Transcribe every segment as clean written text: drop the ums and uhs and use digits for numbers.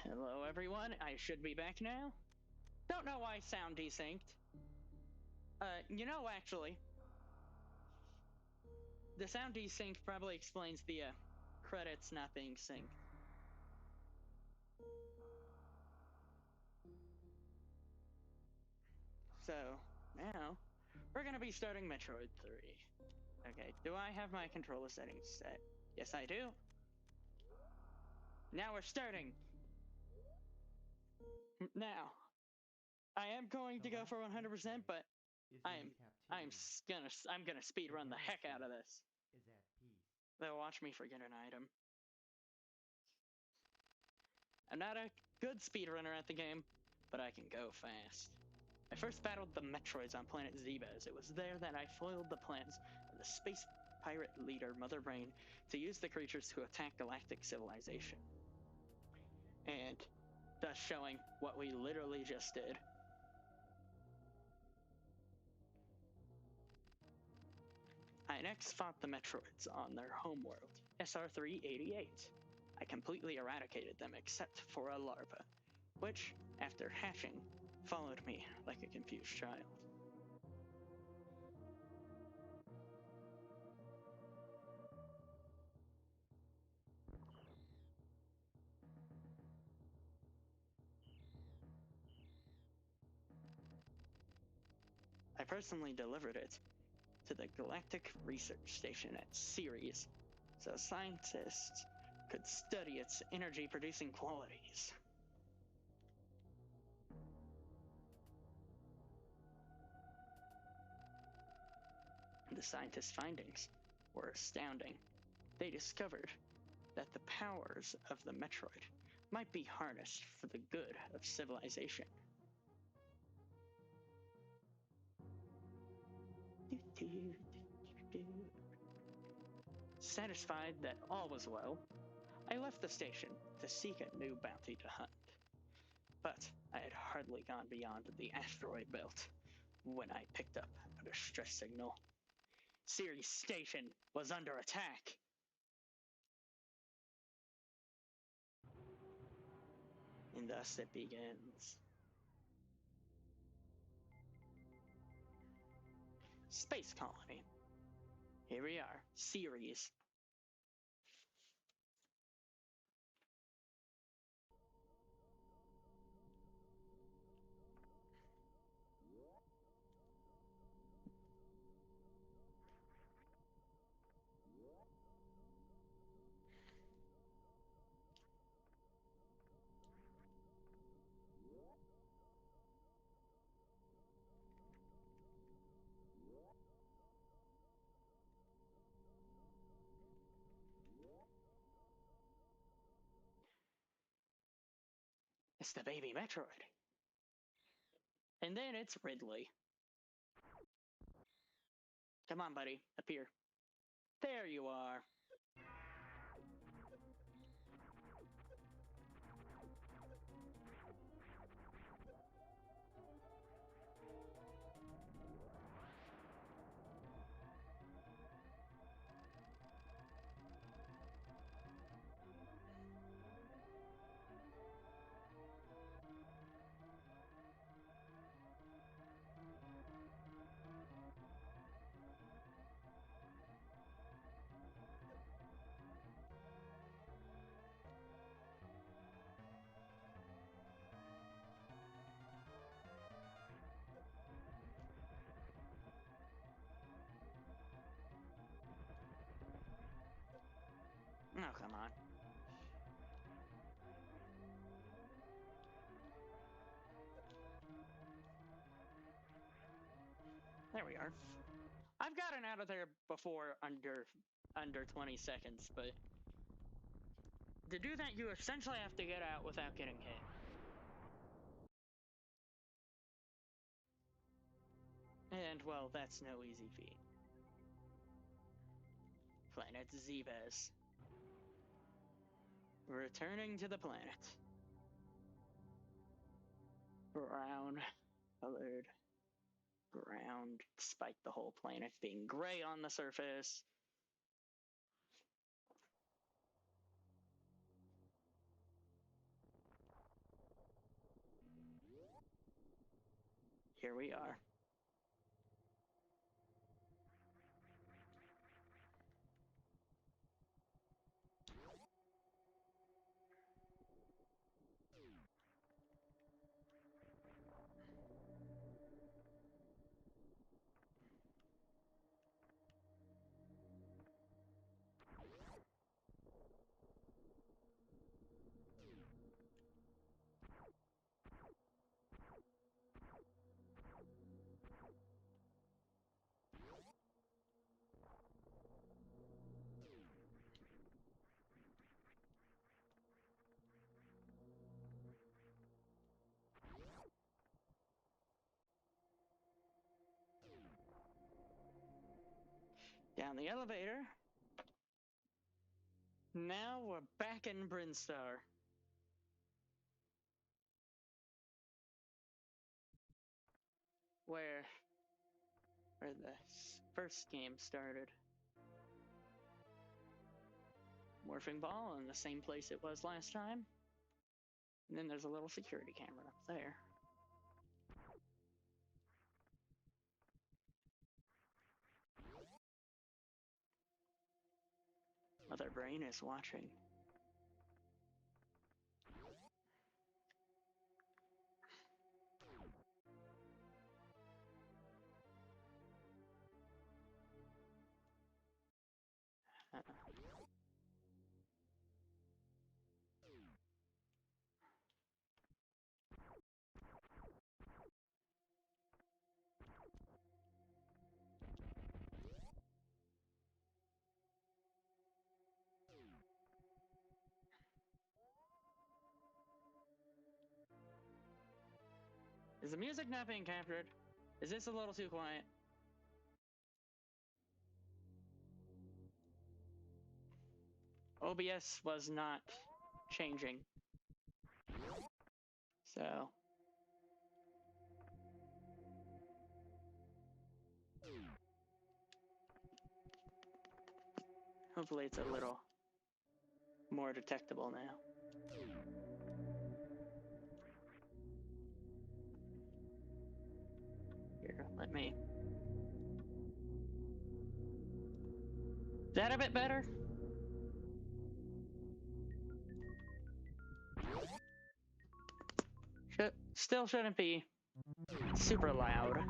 Hello, everyone. I should be back now. Don't know why sound desynced. Actually, the sound desync probably explains the credits not being synced. So, now, we're gonna be starting Metroid 3. Okay, do I have my controller settings set? Yes, I do. Now we're starting. Now, I am going to go for 100%, but I'm gonna speed run the heck out of this. They'll watch me forget an item. I'm not a good speedrunner at the game, but I can go fast. I first battled the Metroids on planet Zebes. It was there that I foiled the plans of the space pirate leader Mother Brain to use the creatures to attack galactic civilization. And thus showing what we literally just did. I next fought the Metroids on their homeworld, SR-388. I completely eradicated them except for a larva, which, after hatching, followed me like a confused child. I personally delivered it to the Galactic Research Station at Ceres, so scientists could study its energy-producing qualities. The scientists' findings were astounding. They discovered that the powers of the Metroid might be harnessed for the good of civilization. Satisfied that all was well, I left the station to seek a new bounty to hunt. But I had hardly gone beyond the asteroid belt when I picked up a distress signal. Ceres Station was under attack. And thus it begins. Space Colony. Here we are, Ceres. It's the baby Metroid. And then it's Ridley. Come on, buddy, appear. There you are. Oh, come on. There we are. I've gotten out of there before under 20 seconds, but to do that, you essentially have to get out without getting hit. And, well, that's no easy feat. Planet Zebes. Returning to the planet. Brown colored ground, despite the whole planet being gray on the surface. here we are. Down the elevator. Now we're back in Brinstar. Where the first game started. Morphing ball in the same place it was last time. And then there's a little security camera up there. Mother Brain is watching. Is the music not being captured? Is this a little too quiet? OBS was not changing. So. Hopefully it's a little more detectable now. Here, let me. Is that a bit better? Still shouldn't be super loud.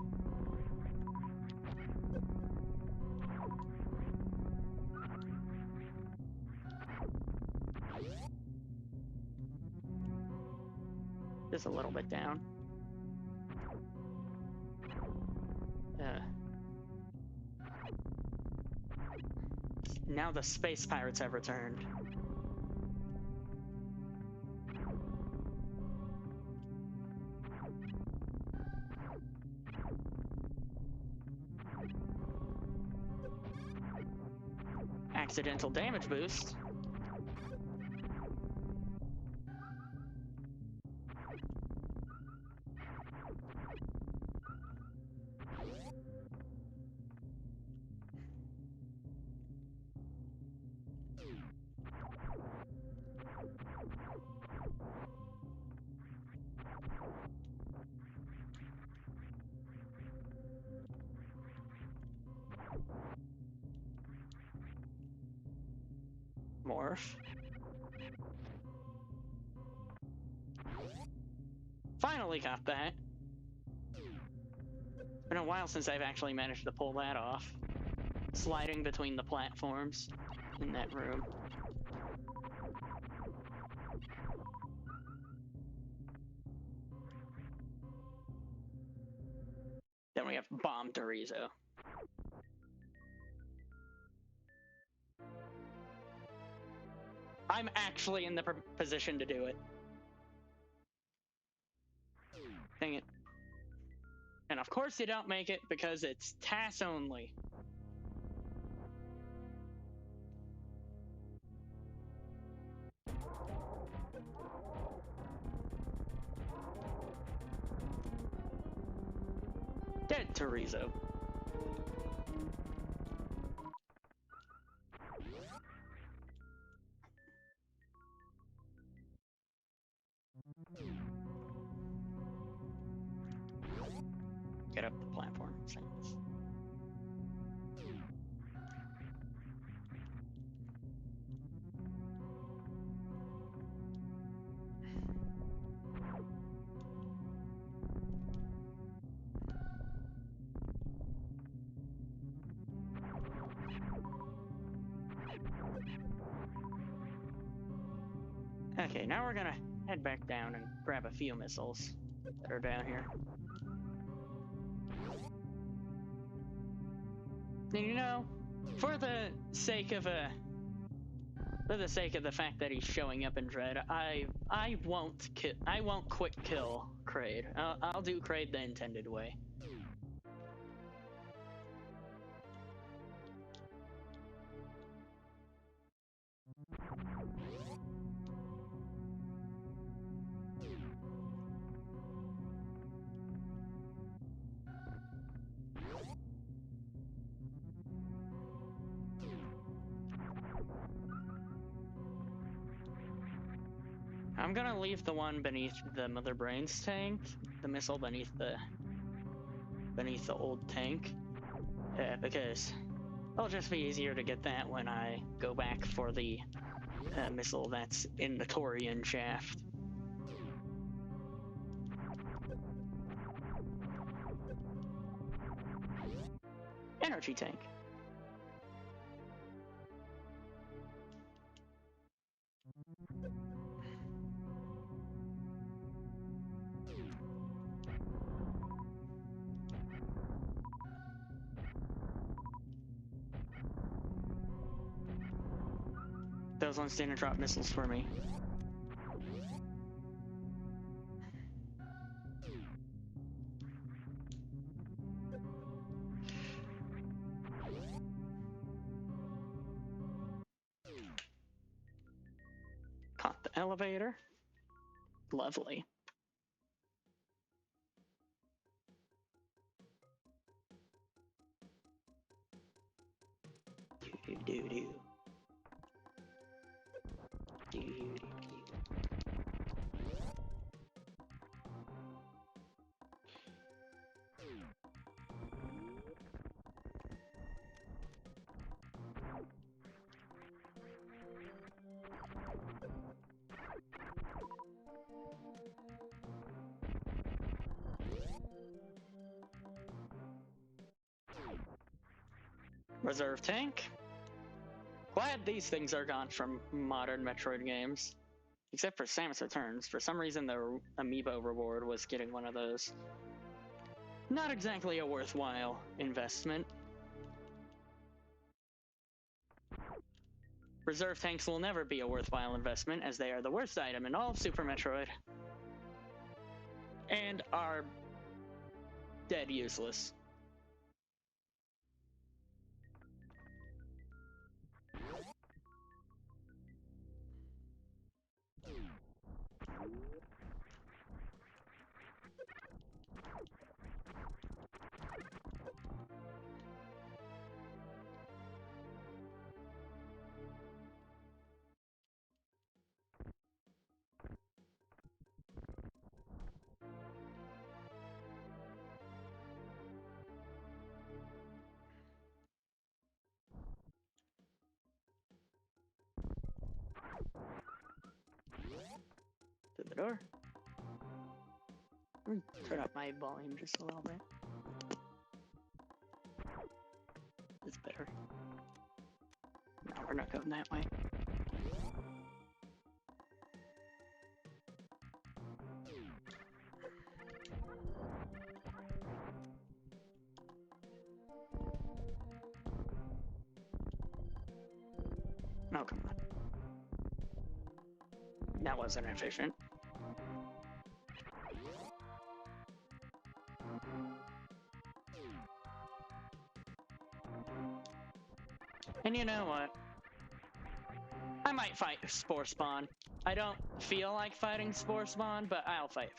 Just a little bit down. Now the space pirates have returned. Accidental damage boost. Morph. Finally got that. It's been a while since I've actually managed to pull that off. Sliding between the platforms in that room. Then we have Bomb Dorizo. I'm actually in the position to do it. Dang it. And of course you don't make it because it's TAS only. Dead Dorizo. Samus. Okay, now we're gonna head back down and grab a few missiles that are down here. And you know, for the sake of the fact that he's showing up in Dread, I won't quick kill Kraid. I'll do Kraid the intended way. I'm gonna leave the one beneath the Mother Brains tank, the missile beneath the old tank, because it'll just be easier to get that when I go back for the missile that's in the Torian shaft. Energy tank. Those ones didn't drop missiles for me. Caught the elevator. Lovely. Do-do-do-do. Do-do-do-do. Reserve tank. Glad these things are gone from modern Metroid games. Except for Samus Returns. For some reason, the amiibo reward was getting one of those. Not exactly a worthwhile investment. Reserve tanks will never be a worthwhile investment, as they are the worst item in all of Super Metroid. And are dead useless. To the door. Turn up my volume just a little bit. It's better. No, we're not going that way. Oh, come on. That wasn't efficient. And you know what? I might fight Spore Spawn. I don't feel like fighting Spore Spawn, but I'll fight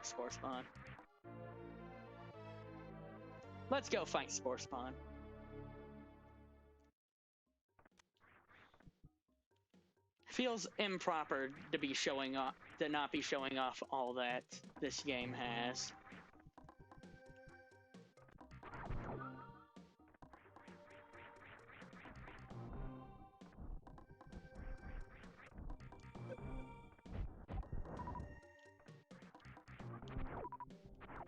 Spore Spawn. Let's go fight Spore Spawn. Feels improper to be showing off, to not be showing off all that this game has.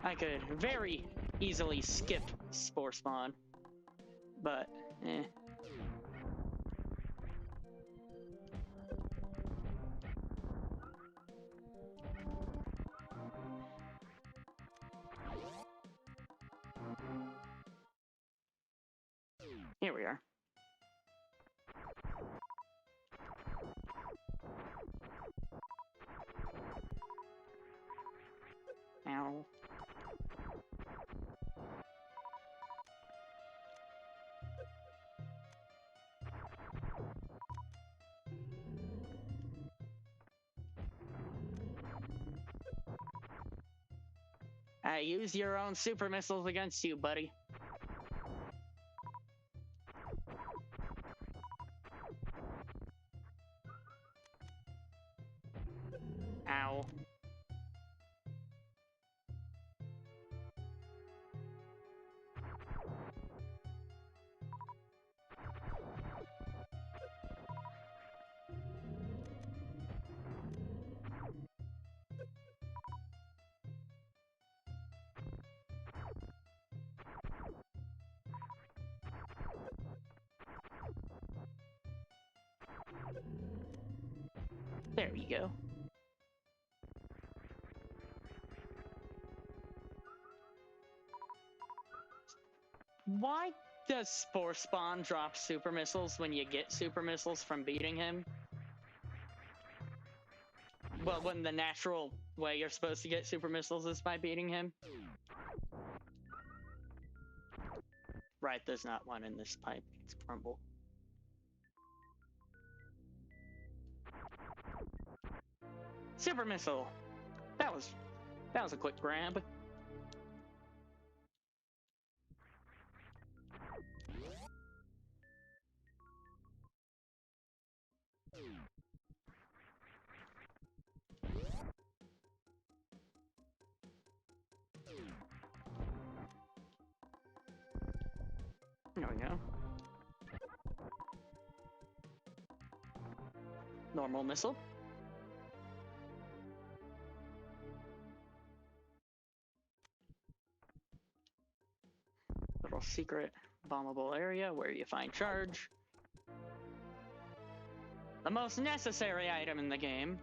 I could very easily skip Spore Spawn, but eh. Here we are. Ow. I use your own super missiles against you, buddy. Ow. There you go. Why does Spore Spawn drop super missiles when you get super missiles from beating him? Well, when the natural way you're supposed to get super missiles is by beating him. Right, there's not one in this pipe. It's crumble. Super missile. That was a quick grab. There we go. Normal missile. Little secret bombable area where you find charge. The most necessary item in the game.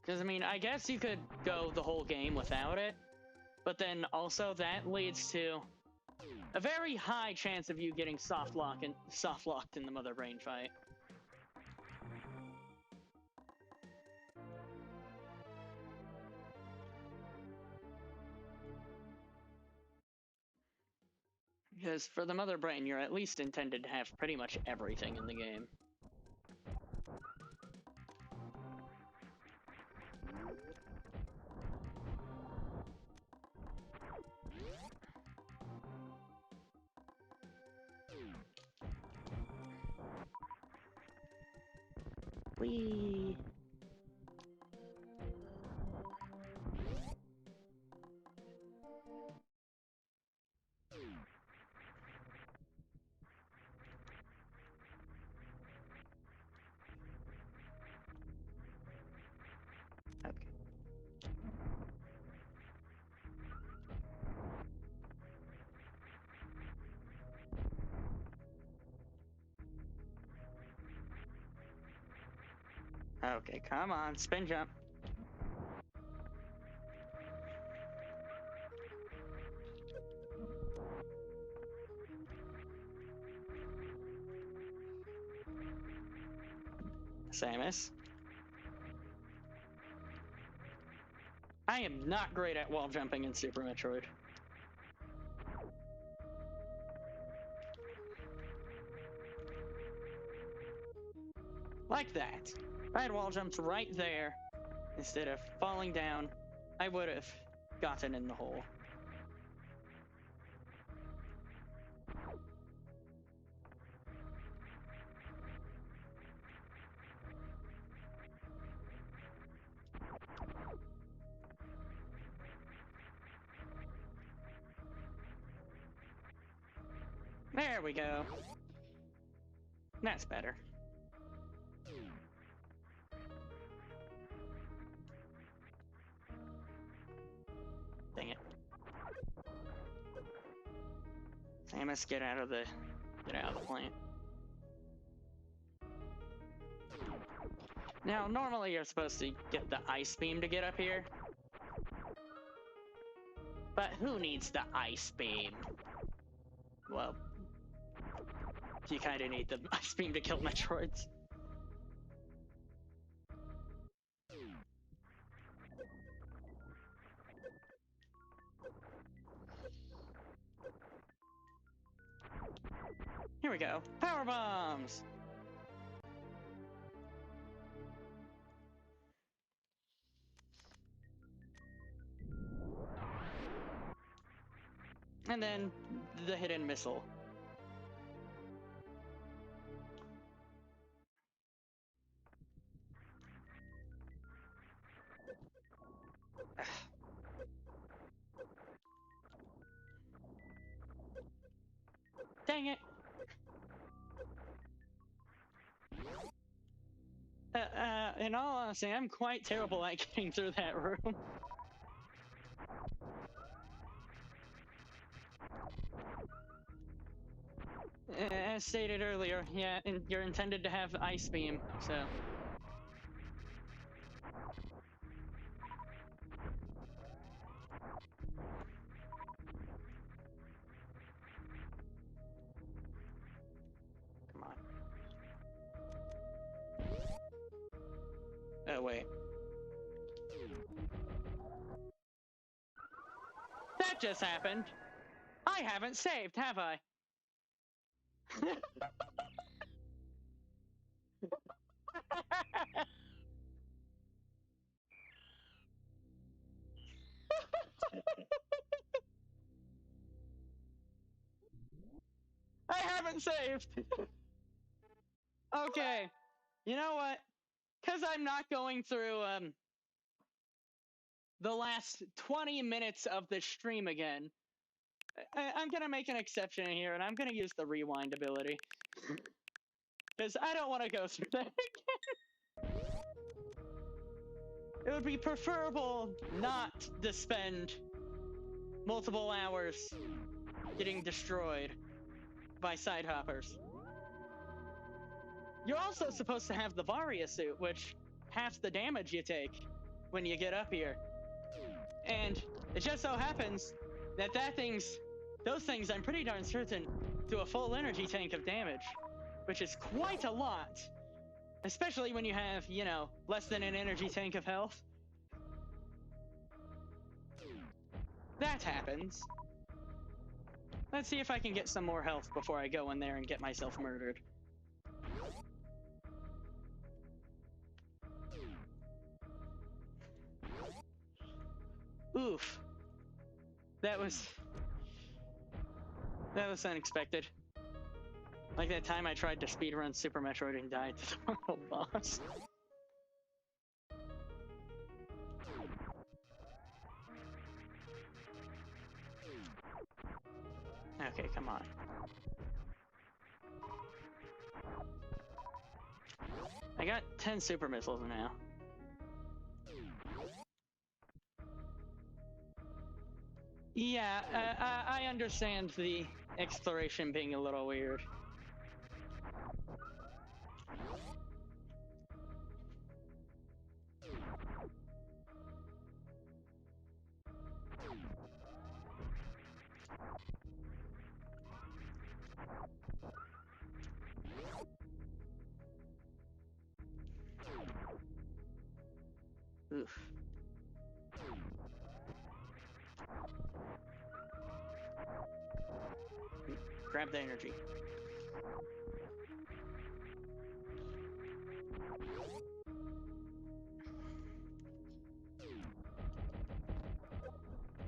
Because, I mean, I guess you could go the whole game without it, but then also that leads to a very high chance of you getting soft locked in the Mother Brain fight. Because for the Mother Brain, you're at least intended to have pretty much everything in the game. Whee! Okay. Okay, come on, spin jump. Samus. I am not great at wall jumping in Super Metroid. Like that. If I had wall jumped right there, instead of falling down, I would have gotten in the hole. There we go. That's better. Samus, get out of the plant. Now, normally you're supposed to get the ice beam to get up here. But who needs the ice beam? Well, you kind of need the ice beam to kill Metroids. Here we go. Power bombs! And then the hidden missile. Dang it! In all honesty, I'm quite terrible at getting through that room. As stated earlier, yeah, you're intended to have ice beam, so. Come on. Oh, wait. That just happened. I haven't saved, have I? I haven't saved. Okay. You know what? Because I'm not going through the last 20 minutes of the stream again, I'm gonna make an exception here, and I'm gonna use the rewind ability. Because I don't want to go through that again. It would be preferable not to spend multiple hours getting destroyed by side hoppers. You're also supposed to have the Varia suit, which halves the damage you take when you get up here. And it just so happens that those things, I'm pretty darn certain, do a full energy tank of damage, which is quite a lot. Especially when you have, you know, less than an energy tank of health. That happens. Let's see if I can get some more health before I go in there and get myself murdered. Oof. That was unexpected. Like that time I tried to speedrun Super Metroid and died to the final boss. Okay, come on. I got 10 super missiles now. Yeah, I understand the exploration being a little weird. Oof. Grab the energy.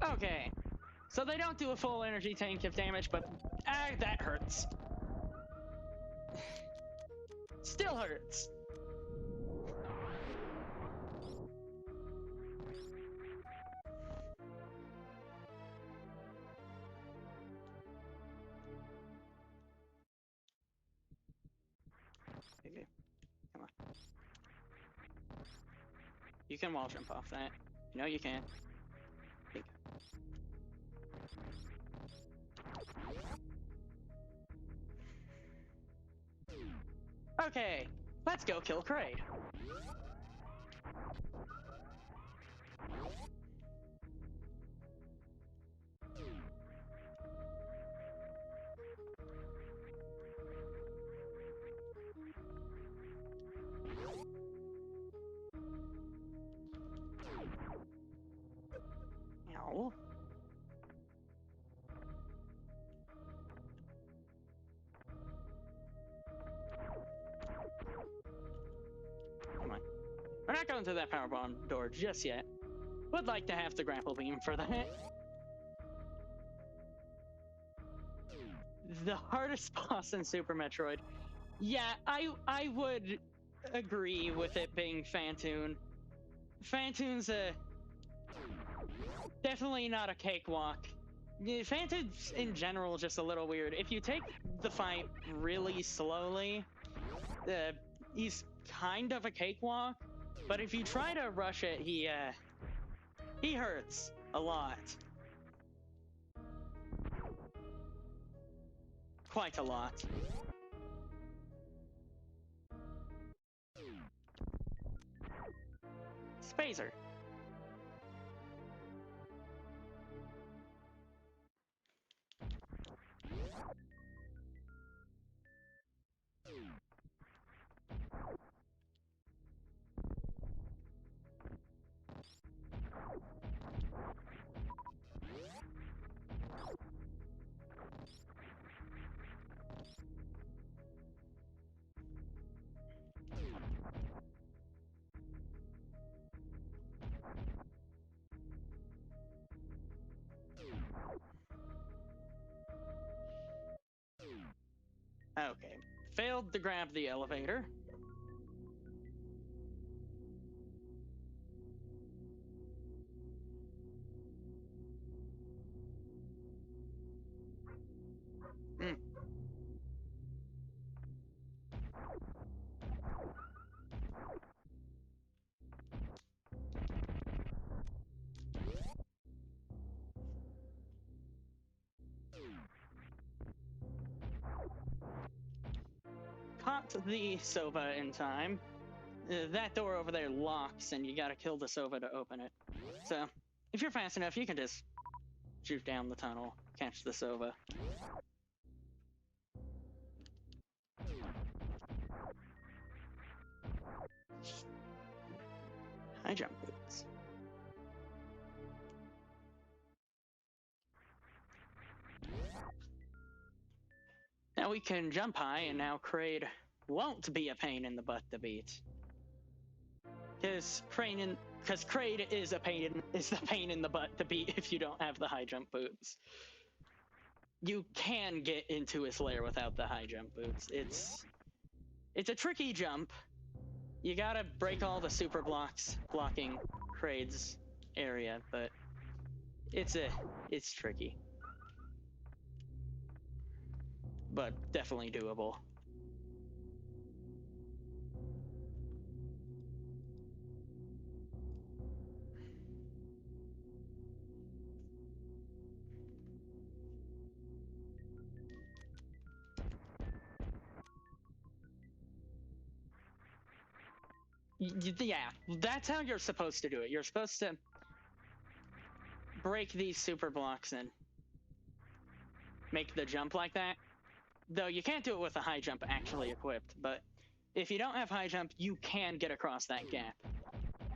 Okay. So they don't do a full energy tank of damage, but that hurts. Still hurts. Okay, come on. You can wall jump off that. You know you can. Okay, let's go kill Kraid. Ow. Come on. We're not going through that power bomb door just yet. Would like to have the grapple beam for that. The hardest boss in Super Metroid. Yeah, I would agree with it being Phantoon. Phantoon's definitely not a cakewalk. Phantoon's in general just a little weird. If you take the fight really slowly, he's kind of a cakewalk. But if you try to rush it, he hurts a lot. Quite a lot. Spazer. Okay. Failed to grab the elevator. Mm. Caught the Sova in time. That door over there locks, and you gotta kill the Sova to open it. So, if you're fast enough, you can just shoot down the tunnel, catch the Sova. High jump boots. Now we can jump high, and now Kraid won't be a pain in the butt to beat. Because Kraid is the pain in the butt to beat if you don't have the high jump boots. You can get into his lair without the high jump boots. It's a tricky jump. You gotta break all the super blocks blocking Kraid's area, but it's tricky. But definitely doable. Yeah, that's how you're supposed to do it. You're supposed to break these super blocks and make the jump like that. Though you can't do it with a high jump actually equipped, but if you don't have high jump, you can get across that gap.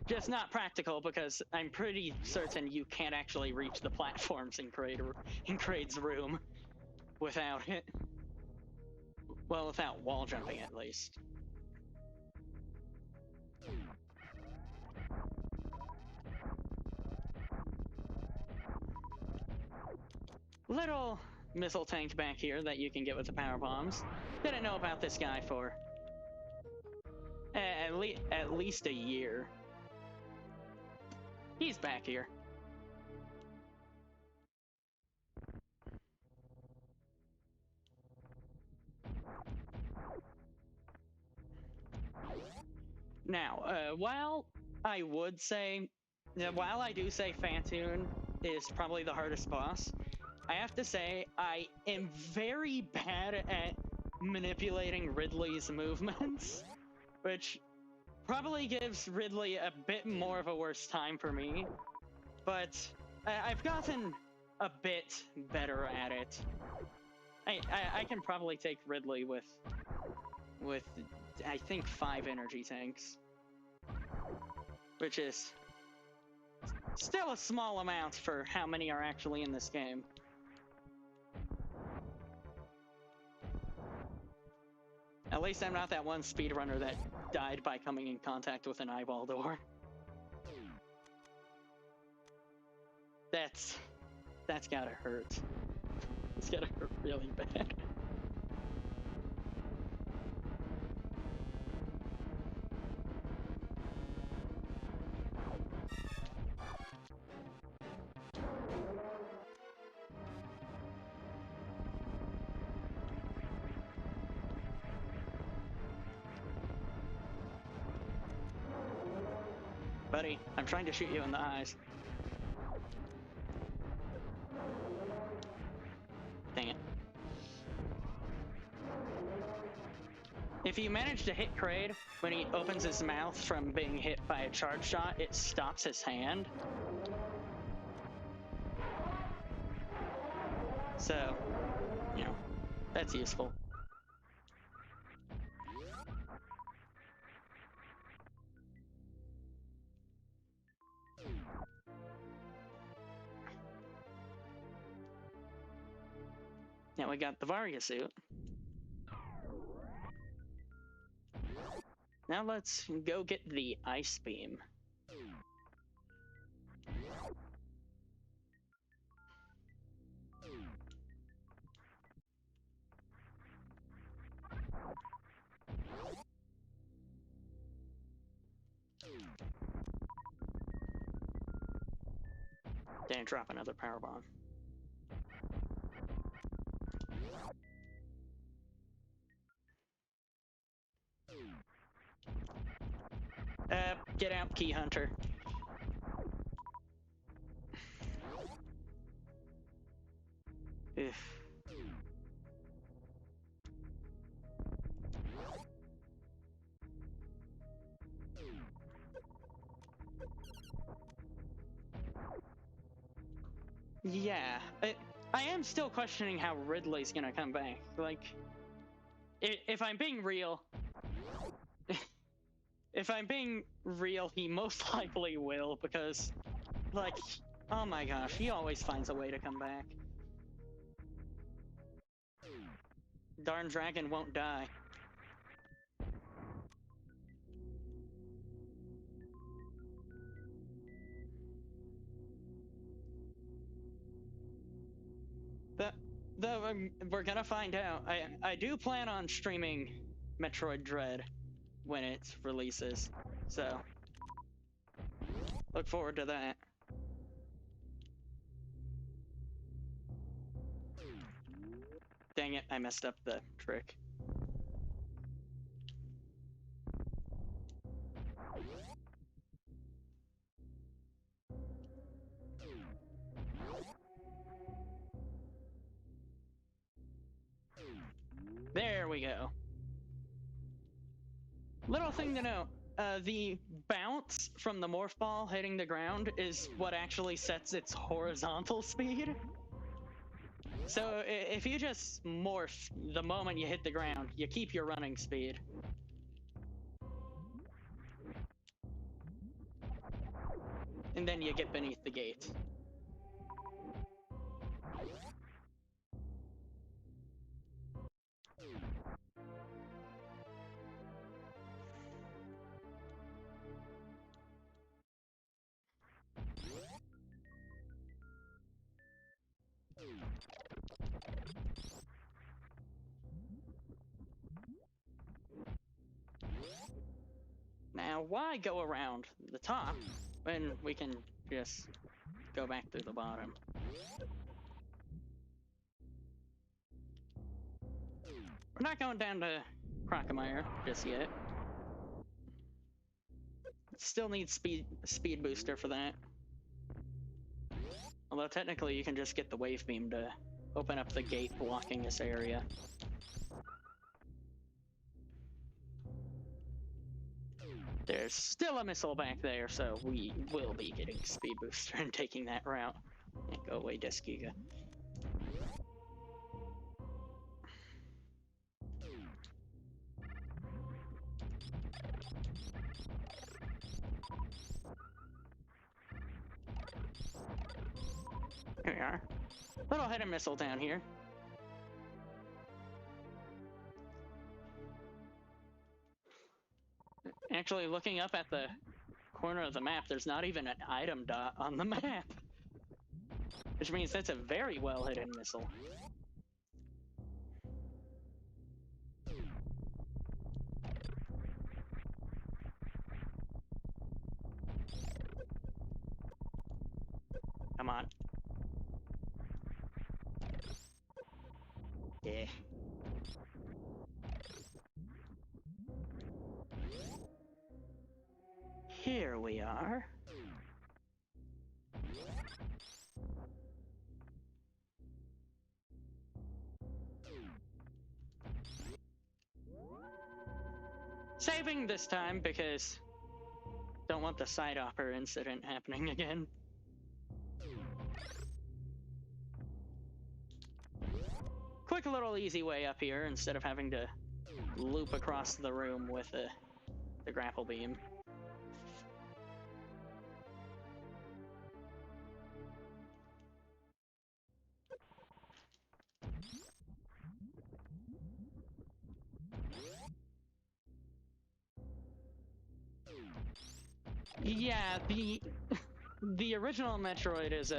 Just not practical, because I'm pretty certain you can't actually reach the platforms in Kraid's room without it. Well, without wall jumping, at least. Little missile tank back here that you can get with the power bombs. Didn't know about this guy for at least a year. He's back here. Now, while I do say Phantoon is probably the hardest boss, I have to say I am very bad at manipulating Ridley's movements, which probably gives Ridley a bit more of a worse time for me, but I've gotten a bit better at it. I can probably take Ridley with I think 5 energy tanks, which is still a small amount for how many are actually in this game. At least I'm not that one speedrunner that died by coming in contact with an eyeball door. That's gotta hurt. It's gotta hurt really bad. Buddy, I'm trying to shoot you in the eyes. Dang it. If you manage to hit Kraid when he opens his mouth from being hit by a charge shot, it stops his hand. So, you know, that's useful. Now we got the Varya suit. Now let's go get the Ice Beam. Didn't drop another power bomb. Get out, Key Hunter. Ugh. Yeah, I am still questioning how Ridley's gonna come back. Like, if I'm being real, if I'm being real, he most likely will, because, like, oh my gosh, he always finds a way to come back. Darn dragon won't die. Though we're gonna find out. I do plan on streaming Metroid Dread when it releases, so look forward to that. Dang it, I messed up the trick. There we go. Little thing to know, the bounce from the morph ball hitting the ground is what actually sets its horizontal speed. So if you just morph the moment you hit the ground, you keep your running speed. And then you get beneath the gate. Now, why go around the top when we can just go back through the bottom? We're not going down to Crocomire just yet. Still need speed booster for that. Although technically you can just get the wave beam to open up the gate blocking this area. There's still a missile back there, so we will be getting speed booster and taking that route. Yeah, go away, Deskiga. Here we are. Little hidden missile down here. Actually, looking up at the corner of the map, there's not even an item dot on the map. Which means that's a very well hidden missile. Come on. Yeah. Here we are. Saving this time because don't want the side hopper incident happening again. Quick little easy way up here instead of having to loop across the room with the grapple beam. Yeah, the original Metroid is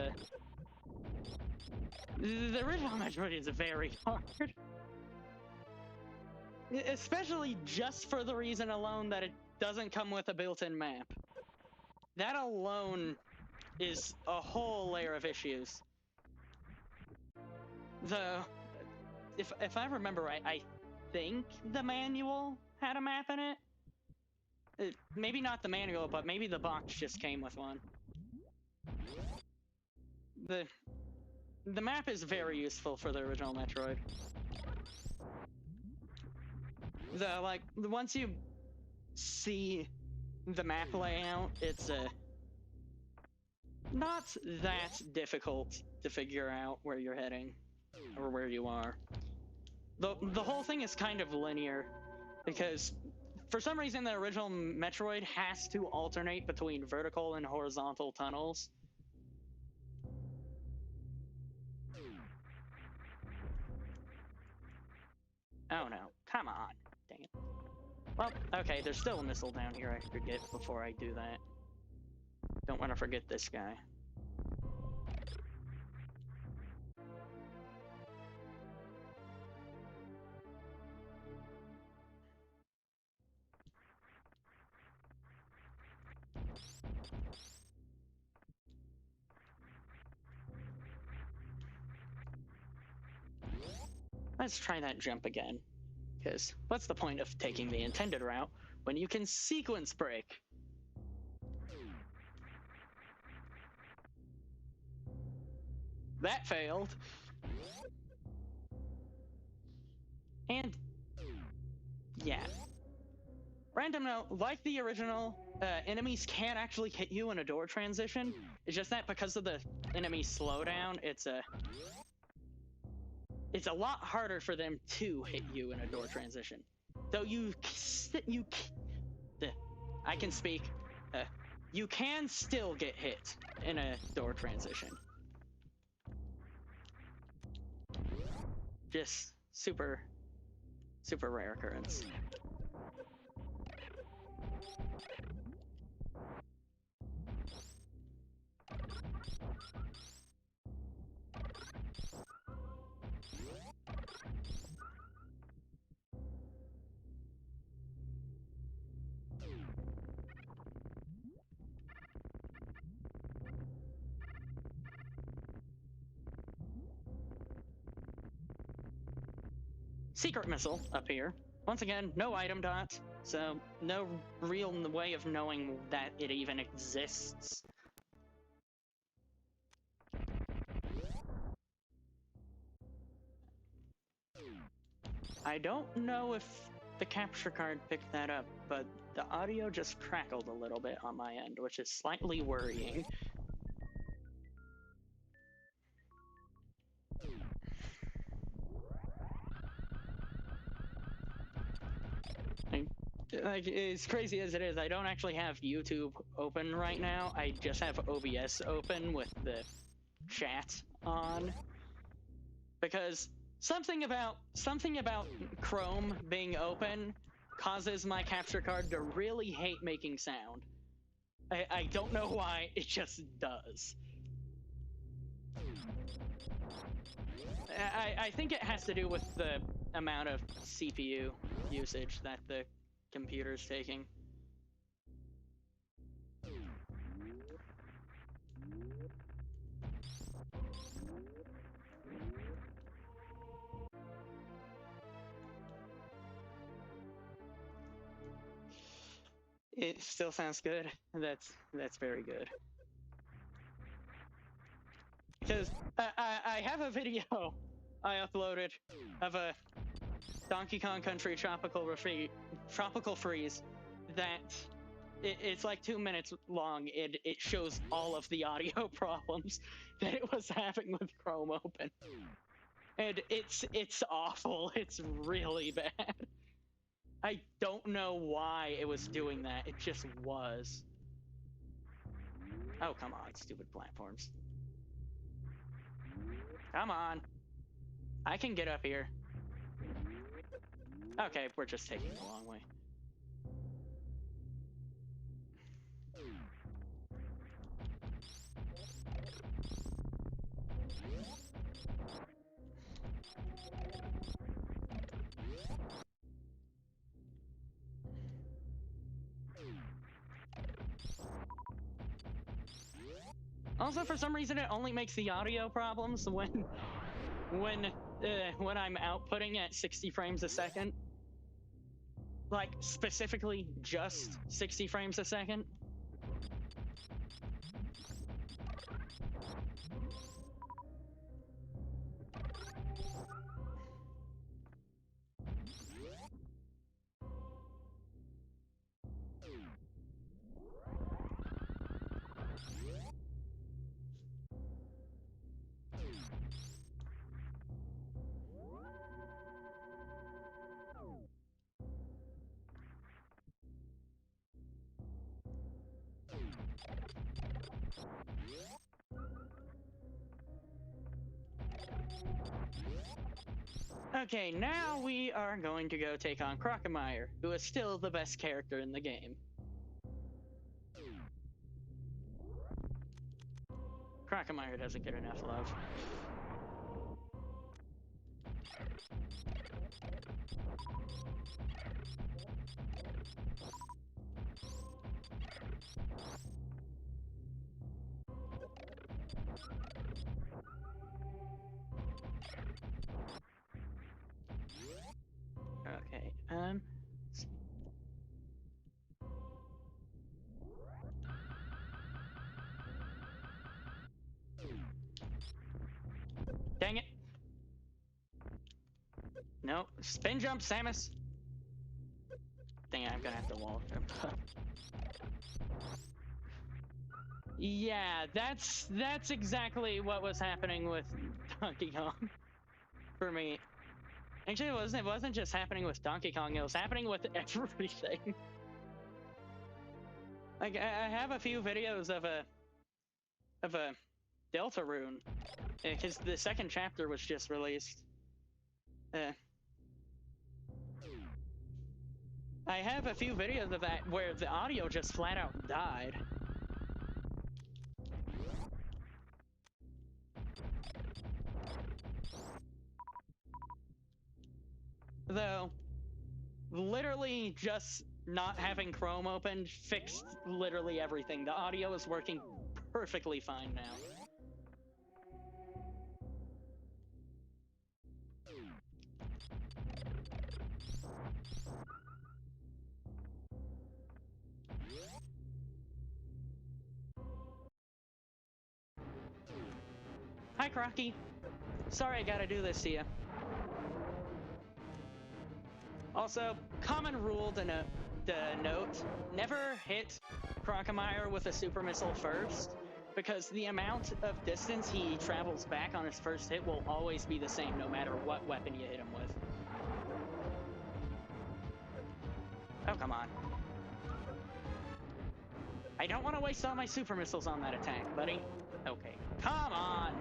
the original Metroid is very hard. Especially just for the reason alone that it doesn't come with a built-in map. That alone is a whole layer of issues. If I remember right, I think the manual had a map in it. Maybe not the manual, but maybe the box just came with one. The map is very useful for the original Metroid. Once you see the map layout, it's not that difficult to figure out where you're heading or where you are. The whole thing is kind of linear because for some reason the original Metroid has to alternate between vertical and horizontal tunnels. Oh no, come on, dang it. Well, okay, there's still a missile down here I could get before I do that. Don't want to forget this guy. Let's try that jump again. Because what's the point of taking the intended route when you can sequence break? That failed. And yeah. Random note, like the original, enemies can actually hit you in a door transition. It's just that because of the enemy slowdown, it's a lot harder for them to hit you in a door transition. Though I can speak. You can still get hit in a door transition. Just super rare occurrence. Secret missile up here. Once again, no item dot, so no real way of knowing that it even exists. I don't know if the capture card picked that up, but the audio just crackled a little bit on my end, which is slightly worrying. Like, as crazy as it is, I don't actually have YouTube open right now. I just have OBS open with the chat on. Because something about Chrome being open causes my capture card to really hate making sound. I don't know why, it just does. I think it has to do with the amount of CPU usage that the computer's taking. It still sounds good. That's very good. Because I have a video I uploaded of a Donkey Kong Country tropical freeze that it's like 2 minutes long. It shows all of the audio problems that it was having with Chrome open, and it's awful. It's really bad. I don't know why it was doing that. It just was. Oh, come on, stupid platforms. Come on. I can get up here. Okay, we're just taking the long way. Also, for some reason, it only makes the audio problems when I'm outputting at 60 frames a second. Like, specifically just 60 frames a second. Okay, now we are going to go take on Crocomire, who is still the best character in the game. Crocomire doesn't get enough love. Okay, dang it. No, spin jump, Samus. Dang it, I'm gonna have to wall jump. Yeah, that's exactly what was happening with Donkey Kong for me. Actually, it wasn't just happening with Donkey Kong, it was happening with everything. Like, I have a few videos of a Deltarune, because the second chapter was just released. I have a few videos of that where the audio just flat out died. Though, literally just not having Chrome open fixed literally everything. The audio is working perfectly fine now. Hi, Crocky. Sorry I gotta do this to you. Also, common rule to note, note, never hit Crocomire with a super missile first, because the amount of distance he travels back on his first hit will always be the same no matter what weapon you hit him with. Oh, come on. I don't want to waste all my super missiles on that attack, buddy. Okay, come on!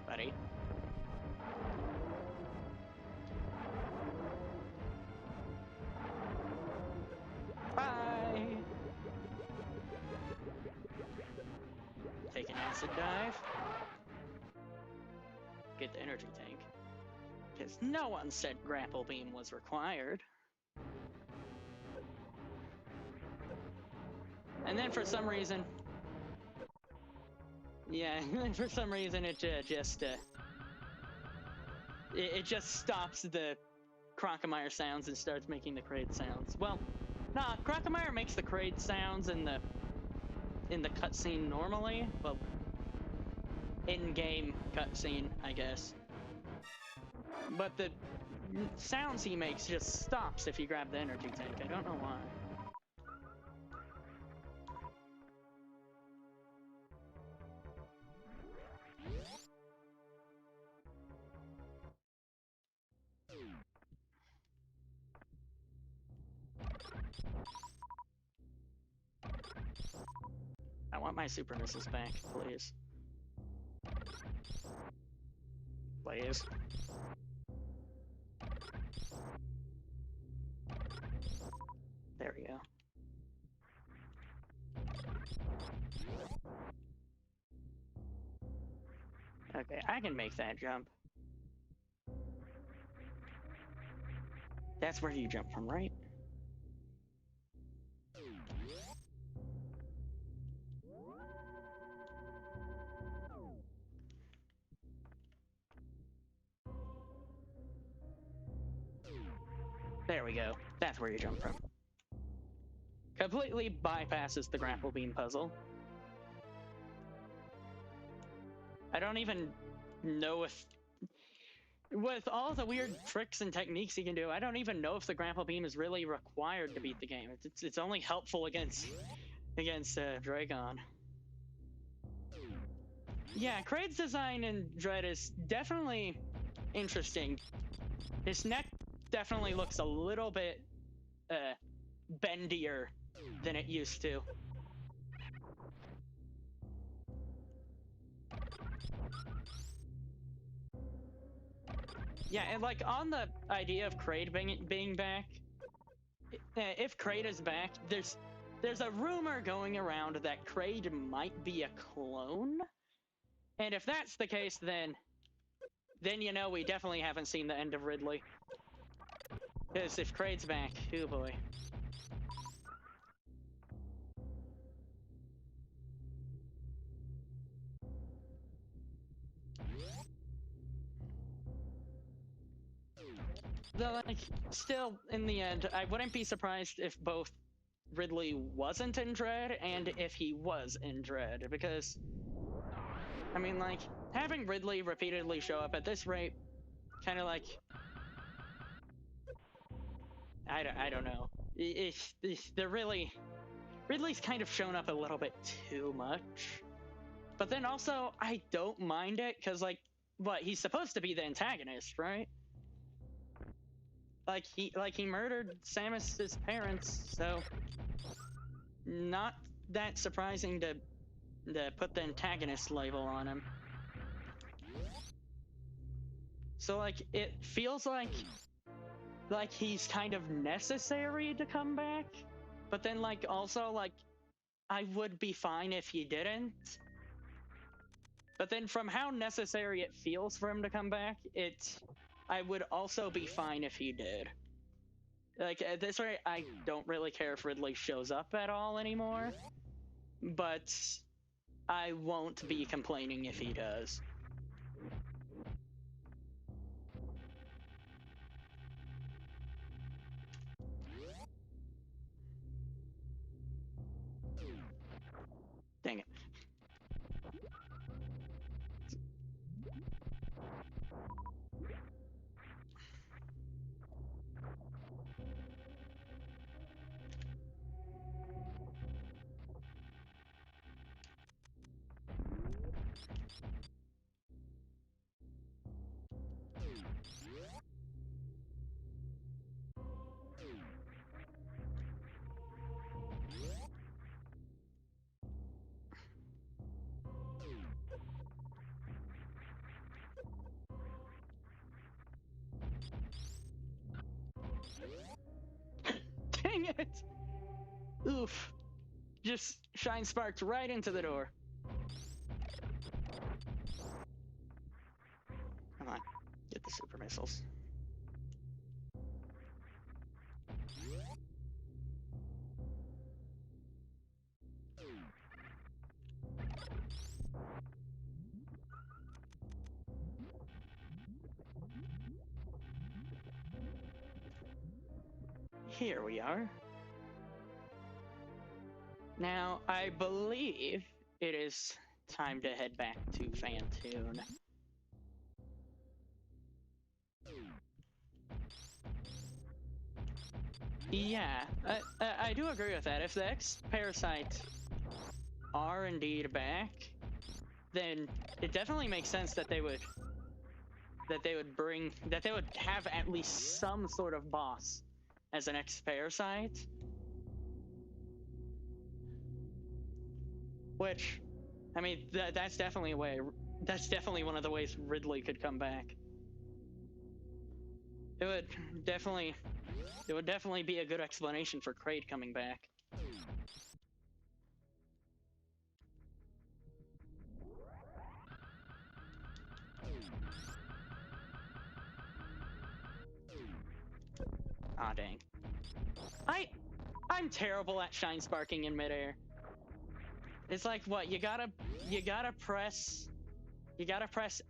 Buddy. Bye! Take an acid dive. Get the energy tank. Because no one said grapple beam was required. And then for some reason... Yeah, for some reason it just stops the Crocomire sounds and starts making the Kraid sounds. Well, nah, Crocomire makes the Kraid sounds in the cutscene normally, well, in-game cutscene, I guess. But the sounds he makes just stops if you grab the energy tank. I don't know why. I want my super missiles back, please. Please. There we go. Okay, I can make that jump. That's where you jump from, right? There we go. That's where you jump from. Completely bypasses the grapple beam puzzle. I don't even know if... With all the weird tricks and techniques he can do, I don't even know if the grapple beam is really required to beat the game. It's only helpful against Dragon. Yeah, Kraid's design in Dread is definitely interesting. His neck definitely looks a little bit bendier than it used to. Yeah, and like on the idea of Kraid being back, if Kraid is back, there's a rumor going around that Kraid might be a clone. And if that's the case, then you know we definitely haven't seen the end of Ridley. Because if Kraid's back, oh boy. Though, like, still, in the end, I wouldn't be surprised if both Ridley wasn't in Dread and if he was in Dread, because, I mean, like, having Ridley repeatedly show up at this rate, kind of like, I don't know. They're really... Ridley's kind of shown up a little bit too much. But then also, I don't mind it, because, like, what, he's supposed to be the antagonist, right? Like he murdered Samus's parents, so not that surprising to put the antagonist label on him. So, like, it feels like he's kind of necessary to come back, but then, like, also, like, I would be fine if he didn't. But then from how necessary it feels for him to come back, I would also be fine if he did. Like, at this rate, I don't really care if Ridley shows up at all anymore, but I won't be complaining if he does. Dang it. it! Oof. Just shine sparked right into the door. Come on, get the super missiles. Here we are. Now, I believe it is time to head back to Fantoon. Yeah, I do agree with that. If the X-Parasites are indeed back, then it definitely makes sense that they would have at least some sort of boss as an X-Parasite. Which, I mean, that's definitely a way. That's definitely one of the ways Ridley could come back. It would definitely be a good explanation for Kraid coming back. Aw, dang. I'm terrible at shine sparking in midair. It's like, what, you gotta press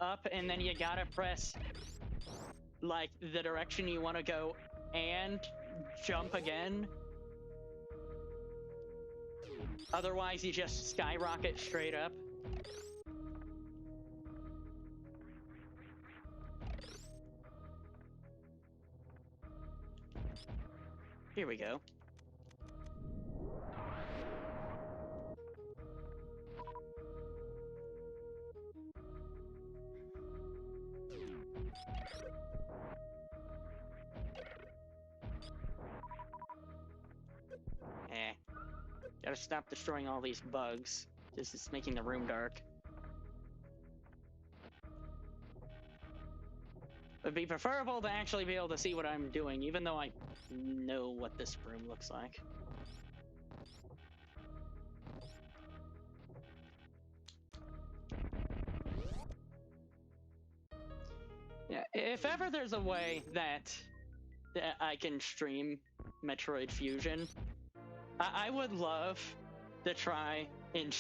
up, and then you gotta press like the direction you want to go and jump again. Otherwise you just skyrocket straight up. Here we go. Gotta stop destroying all these bugs. This is making the room dark. It'd be preferable to actually be able to see what I'm doing, even though I know what this room looks like. Yeah, if ever there's a way that I can stream Metroid Fusion, I would love to try and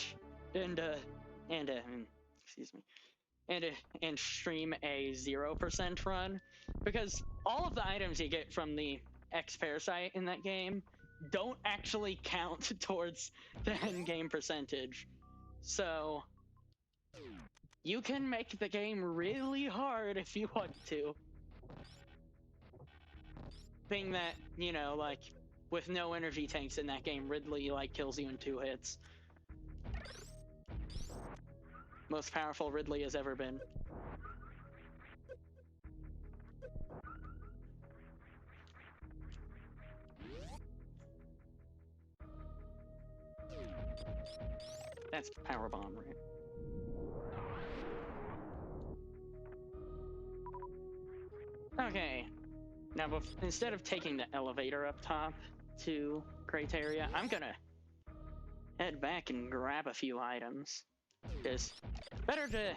stream a 0% run, because all of the items you get from the X-Parasite in that game don't actually count towards the end game percentage. So you can make the game really hard if you want to. Being that, you know, like, with no energy tanks in that game, Ridley, like, kills you in 2 hits. Most powerful Ridley has ever been. That's Power Bomb, right? Okay. Now, instead of taking the elevator up top to Criteria, I'm gonna head back and grab a few items. Because better to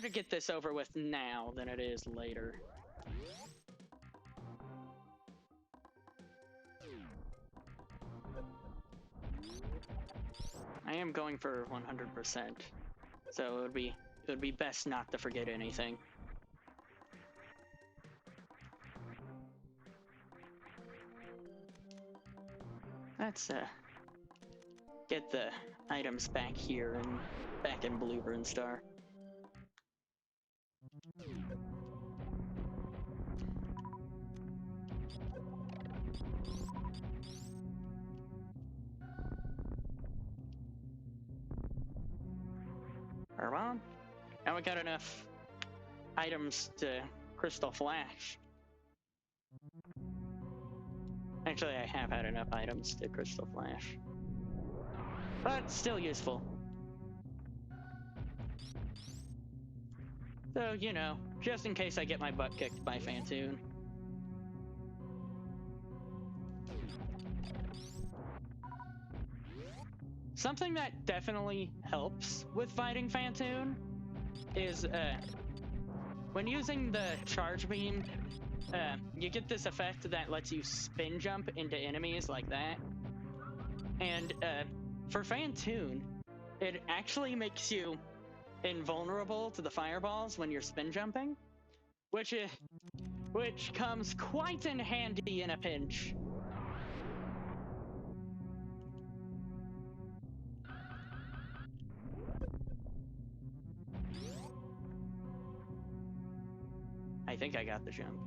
get this over with now than it is later. I am going for 100%, so it would be best not to forget anything. Let's get the items back here and back in Blueburn Star. Well, now we got enough items to Crystal Flash. Actually, I have had enough items to Crystal Flash. But still useful. So, you know, just in case I get my butt kicked by Fantoon. something that definitely helps with fighting Phantoon is when using the charge beam, you get this effect that lets you spin jump into enemies like that. And for Phantoon, it actually makes you invulnerable to the fireballs when you're spin jumping, which comes quite in handy in a pinch. I think I got the jump.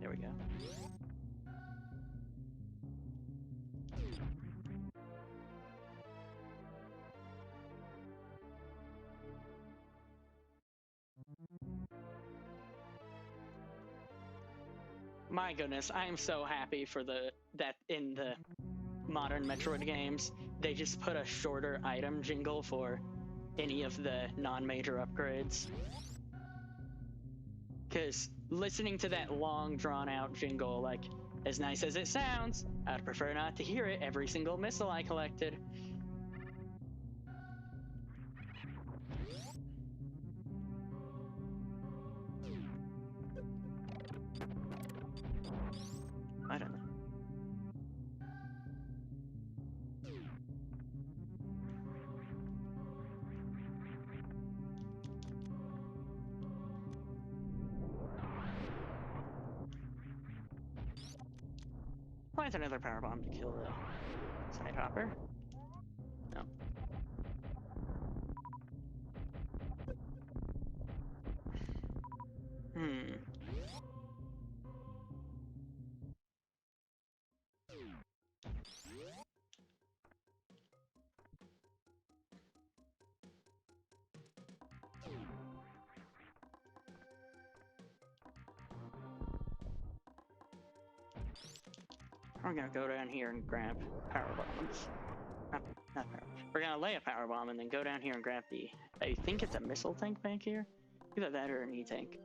There we go. My goodness, I am so happy for that in the modern Metroid games, they just put a shorter item jingle for any of the non-major upgrades. Because listening to that long, drawn-out jingle, like, as nice as it sounds, I'd prefer not to hear it every single missile I collected. I don't know. Plant another power bomb to kill the side hopper. No. We're gonna go down here and grab power bombs. Not power. We're gonna lay a power bomb and then go down here and grab the. I think it's a missile tank back here. Either that or an E-tank.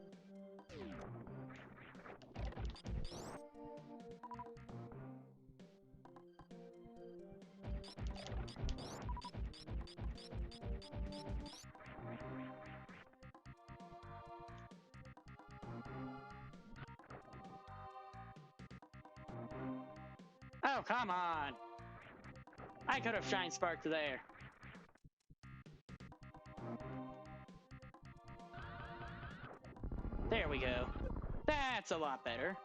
Oh, come on! I could have shine sparked there. There we go. That's a lot better.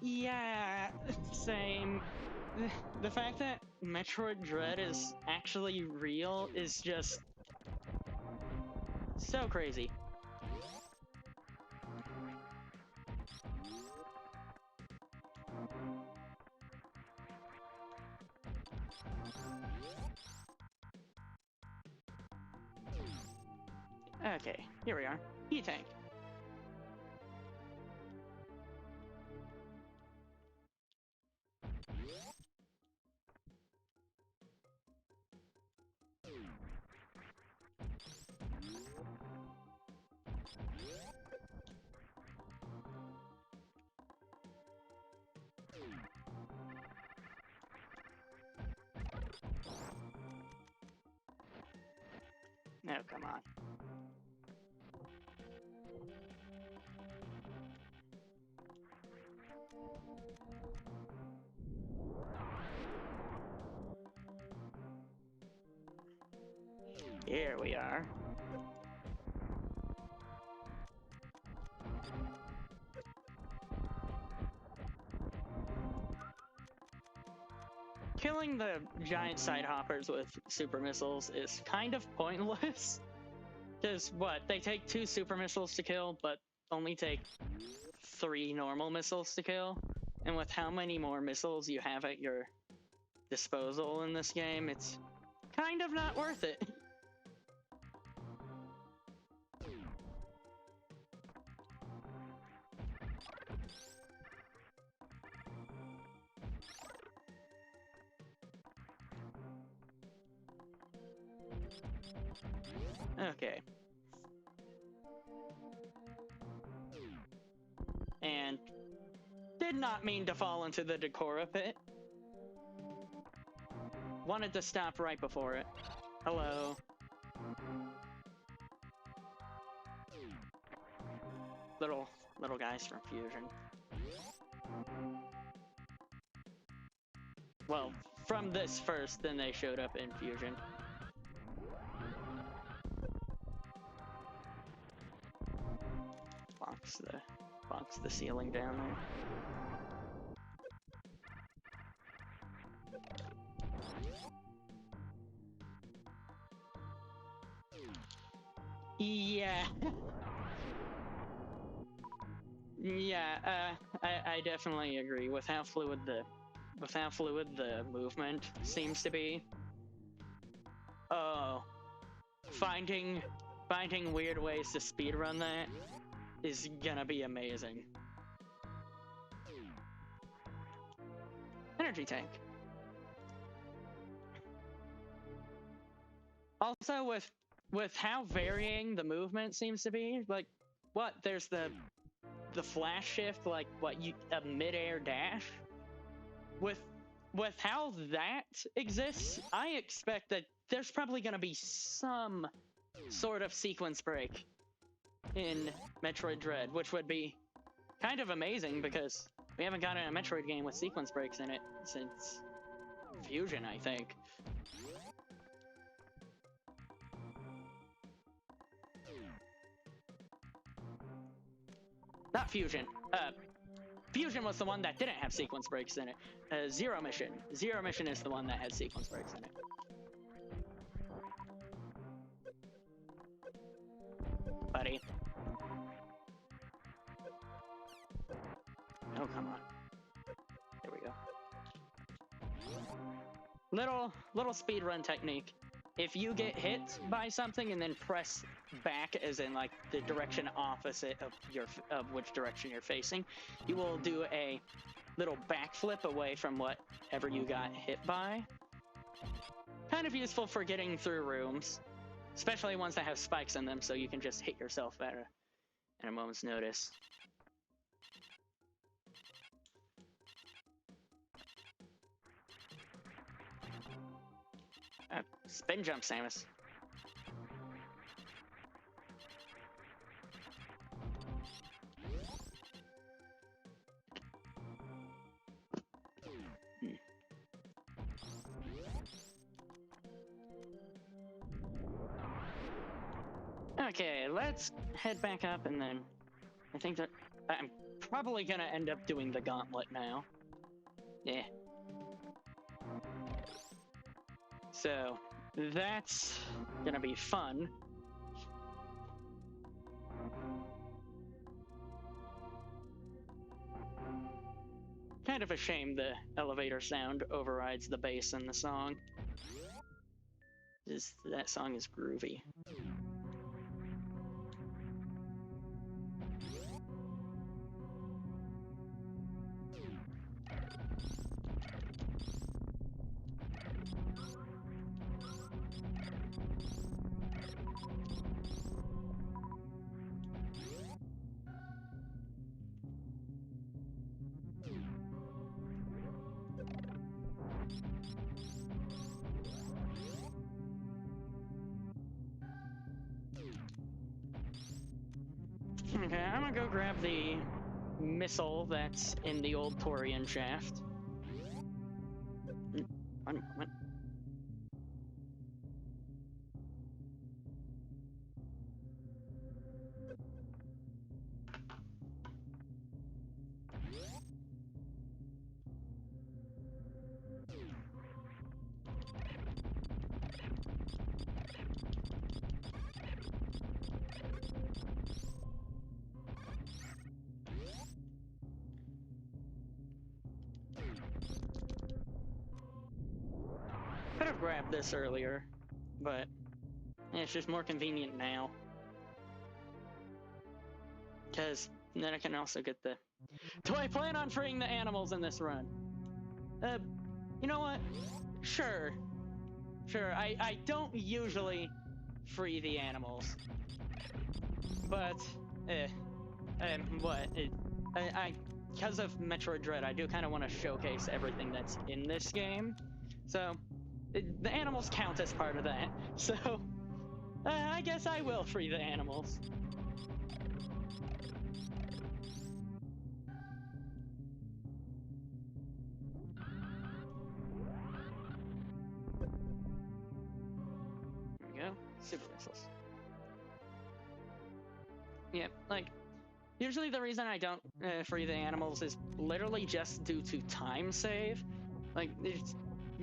Yeah, same. The fact that Metroid Dread is actually real is just so crazy. Okay, here we are. E-tank. No, come on. Here we are. killing the giant side hoppers with super missiles is kind of pointless. Because what? They take 2 super missiles to kill, but only take 3 normal missiles to kill. And with how many more missiles you have at your disposal in this game, it's kind of not worth it. Okay. And did not mean to fall into the Decora pit. Wanted to stop right before it. Hello. Little guys from Fusion. Well, from this first, then they showed up in Fusion. Bonks the ceiling down there. Yeah. Yeah, I definitely agree with how fluid the movement seems to be. Oh, finding weird ways to speedrun that is gonna be amazing. Energy tank. Also, with how varying the movement seems to be, like, what? There's the flash shift, like a mid-air dash. With how that exists, I expect that there's probably gonna be some sort of sequence break in Metroid Dread, which would be kind of amazing because we haven't gotten a Metroid game with sequence breaks in it since Fusion, I think. Not Fusion. Fusion was the one that didn't have sequence breaks in it. Zero Mission. Zero Mission is the one that had sequence breaks in it. Buddy. Oh, come on. There we go. Little speedrun technique. If you get hit by something and then press back, as in like the direction opposite of which direction you're facing, you will do a little backflip away from whatever you got hit by. Kind of useful for getting through rooms, especially ones that have spikes in them, so you can just hit yourself at a moment's notice. Spin jump, Samus. Okay, let's head back up, and then I think that I'm probably gonna end up doing the gauntlet now. Yeah. So that's gonna be fun. Kind of a shame the elevator sound overrides the bass in the song. That song is groovy. Okay, I'm gonna go grab the missile that's in the old Torian shaft. What? have grabbed this earlier, but it's just more convenient now. Because then I can also get the... Do I plan on freeing the animals in this run? You know what? Sure. Sure, I don't usually free the animals. But, because of Metroid Dread, I do kind of want to showcase everything that's in this game. So, the animals count as part of that. So, I guess I will free the animals. There we go. Super missiles. Yeah, like, usually the reason I don't free the animals is literally just due to time save. Like, it's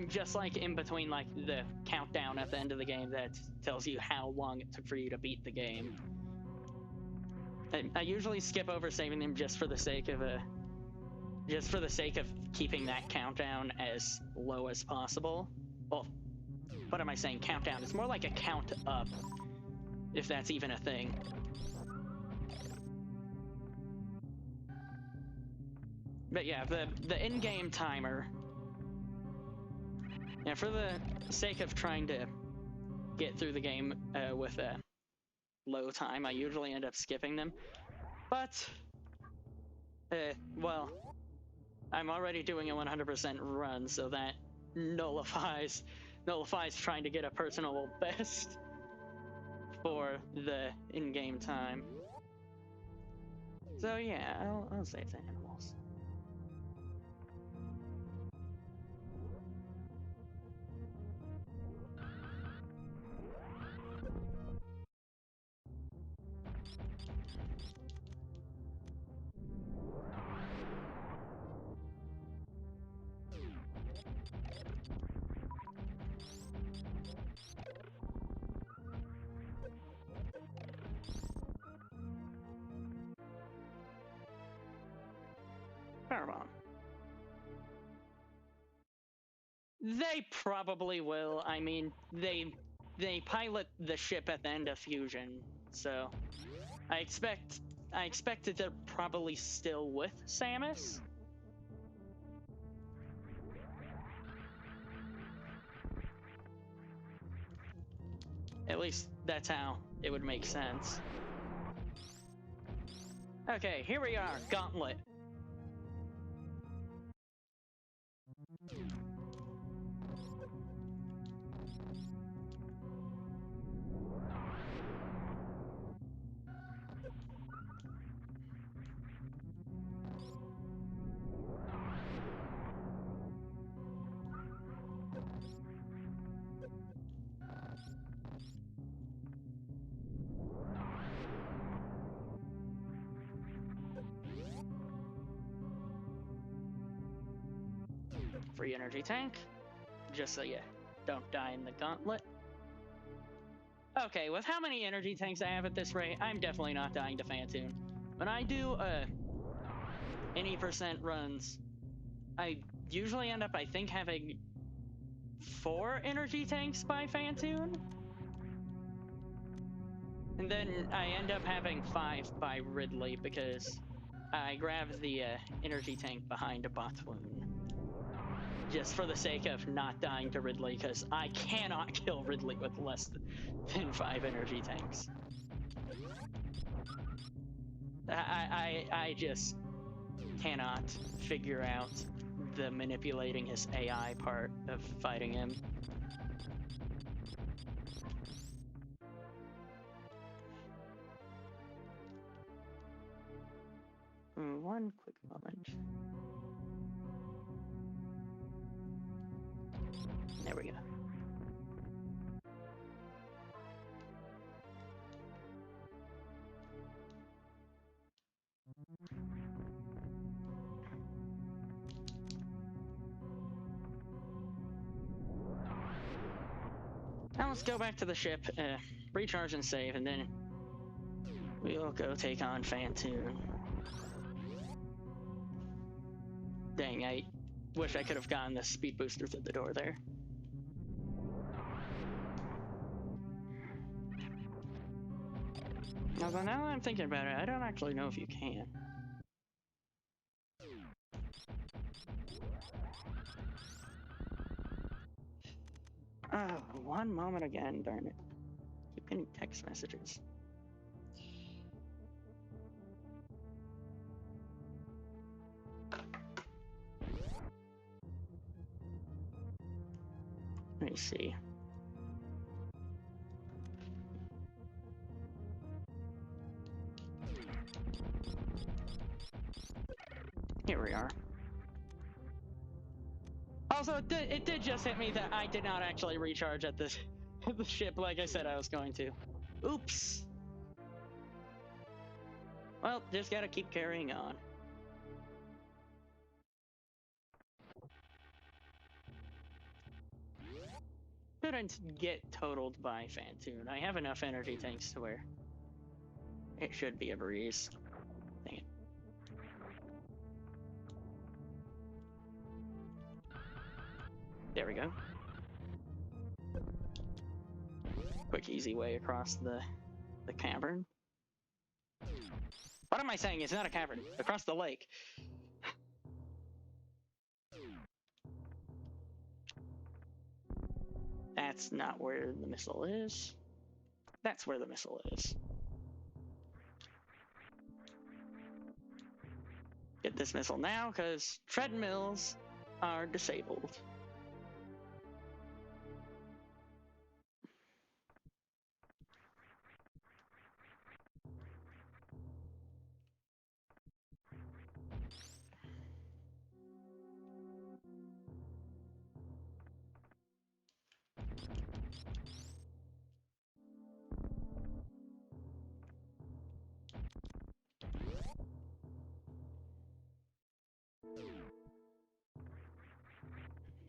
just like in between, like, the countdown at the end of the game that tells you how long it took for you to beat the game. I usually skip over saving them just for the sake of keeping that countdown as low as possible. Well, what am I saying? Countdown. It's more like a count up, if that's even a thing. But yeah, the in-game timer. Yeah, for the sake of trying to get through the game with a low time, I usually end up skipping them. But, well, I'm already doing a 100% run, so that nullifies trying to get a personal best for the in-game time. So yeah, I'll save the animals. Powerbomb. They probably will. I mean, they pilot the ship at the end of Fusion, so I expect that they're probably still with Samus. At least that's how it would make sense. Okay, here we are, Gauntlet. Free energy tank, just so you don't die in the gauntlet. Okay, with how many energy tanks I have at this rate, I'm definitely not dying to Phantoon. When I do any percent runs, I usually end up, I think, having 4 energy tanks by Phantoon. And then I end up having 5 by Ridley because I grabbed the energy tank behind a Botwoon. Just for the sake of not dying to Ridley, because I cannot kill Ridley with less than 5 energy tanks. I just cannot figure out the manipulating his AI part of fighting him. One quick moment. There we go. Now let's go back to the ship, recharge and save, and then we'll go take on Phantoon. Dang, I wish I could have gotten the speed booster through the door there. Although now that I'm thinking about it, I don't actually know if you can. Oh, one moment again, darn it. Keep getting text messages. Let me see. Here we are. Also, it did just hit me that I did not actually recharge at this at the ship like I said I was going to. Oops. Well, just gotta keep carrying on. Couldn't get totaled by Fantoon. I have enough energy tanks to where it should be a breeze. Dang it. There we go. Quick, easy way across the cavern. What am I saying? It's not a cavern. Across the lake. That's not where the missile is. That's where the missile is. Get this missile now, because treadmills are disabled.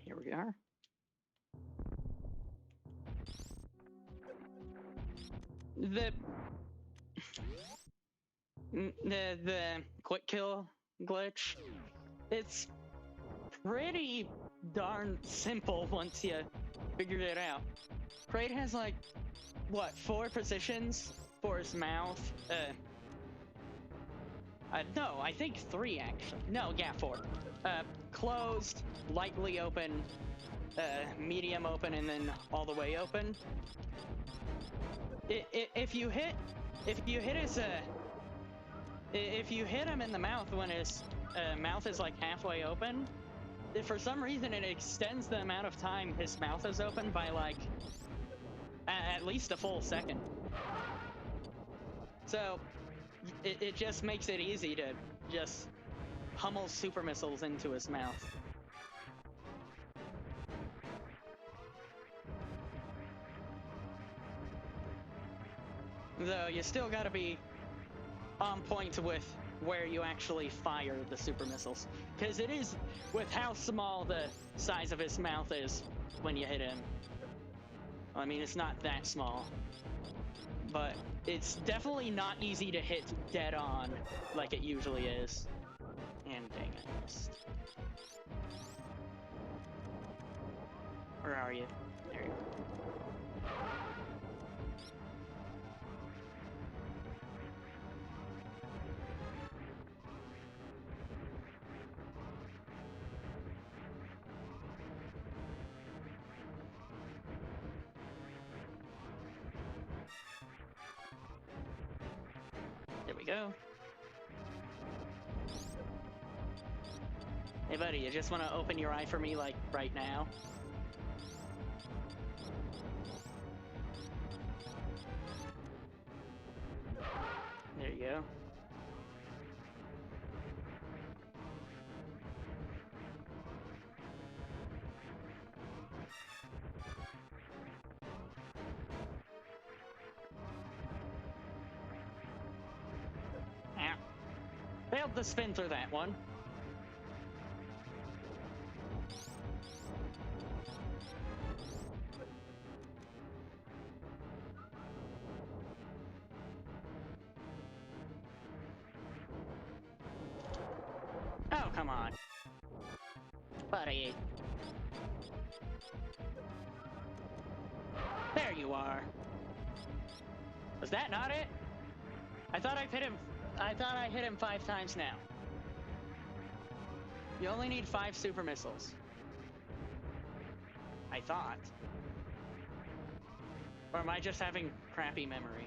Here we are. The quick kill glitch, it's pretty darn simple once you figure it out. Kraid has like, what, 4 positions for his mouth? No, I think 3 actually. No, yeah, 4. Closed, lightly open, medium open, and then all the way open. If you hit him in the mouth when his mouth is like halfway open, if for some reason it extends the amount of time his mouth is open by like at least a full second. So it just makes it easy to just pummel super missiles into his mouth. Though you still gotta be on point with where you actually fire the super missiles, because it is with how small the size of his mouth is when you hit him. I mean, it's not that small, but it's definitely not easy to hit dead on like it usually is. And dang, I missed. Where are you? There you are. There we go. Hey buddy, you just want to open your eye for me like right now? There you go. Ah. Failed to spin through that one. Oh, come on. Buddy. There you are. Was that not it? I thought I hit him 5 times now. You only need 5 super missiles. I thought. Or am I just having crappy memory?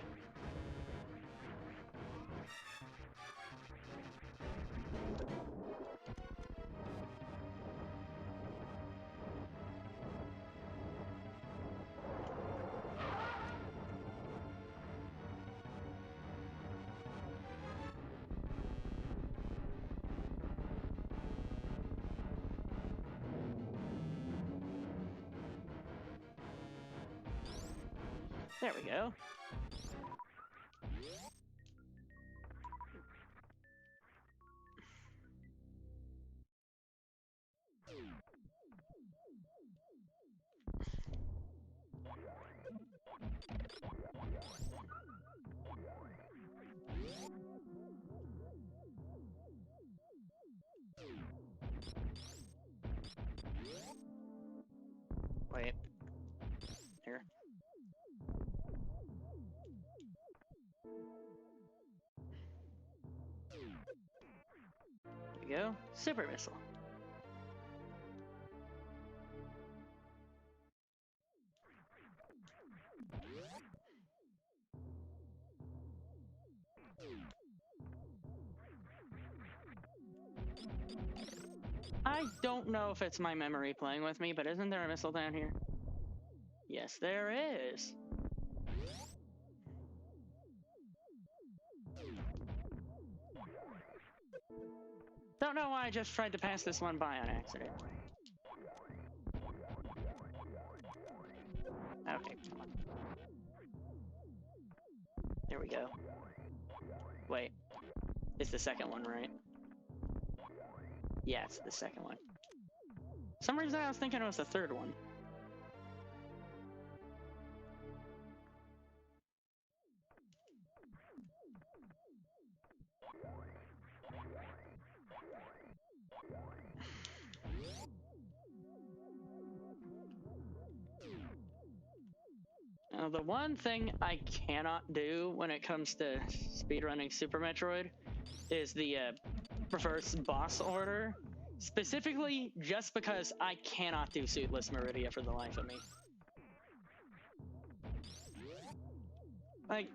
There we go. Wait. Here. There we go. Super missile. I don't know if it's my memory playing with me, but isn't there a missile down here? Yes, there is. Don't know why I just tried to pass this one by on accident. Okay, come on. There we go. Wait. It's the second one, right? Yeah, it's the second one. For some reason I was thinking it was the third one. Now, the one thing I cannot do when it comes to speedrunning Super Metroid is the reverse boss order. Specifically, just because I cannot do Suitless Meridia for the life of me. Like,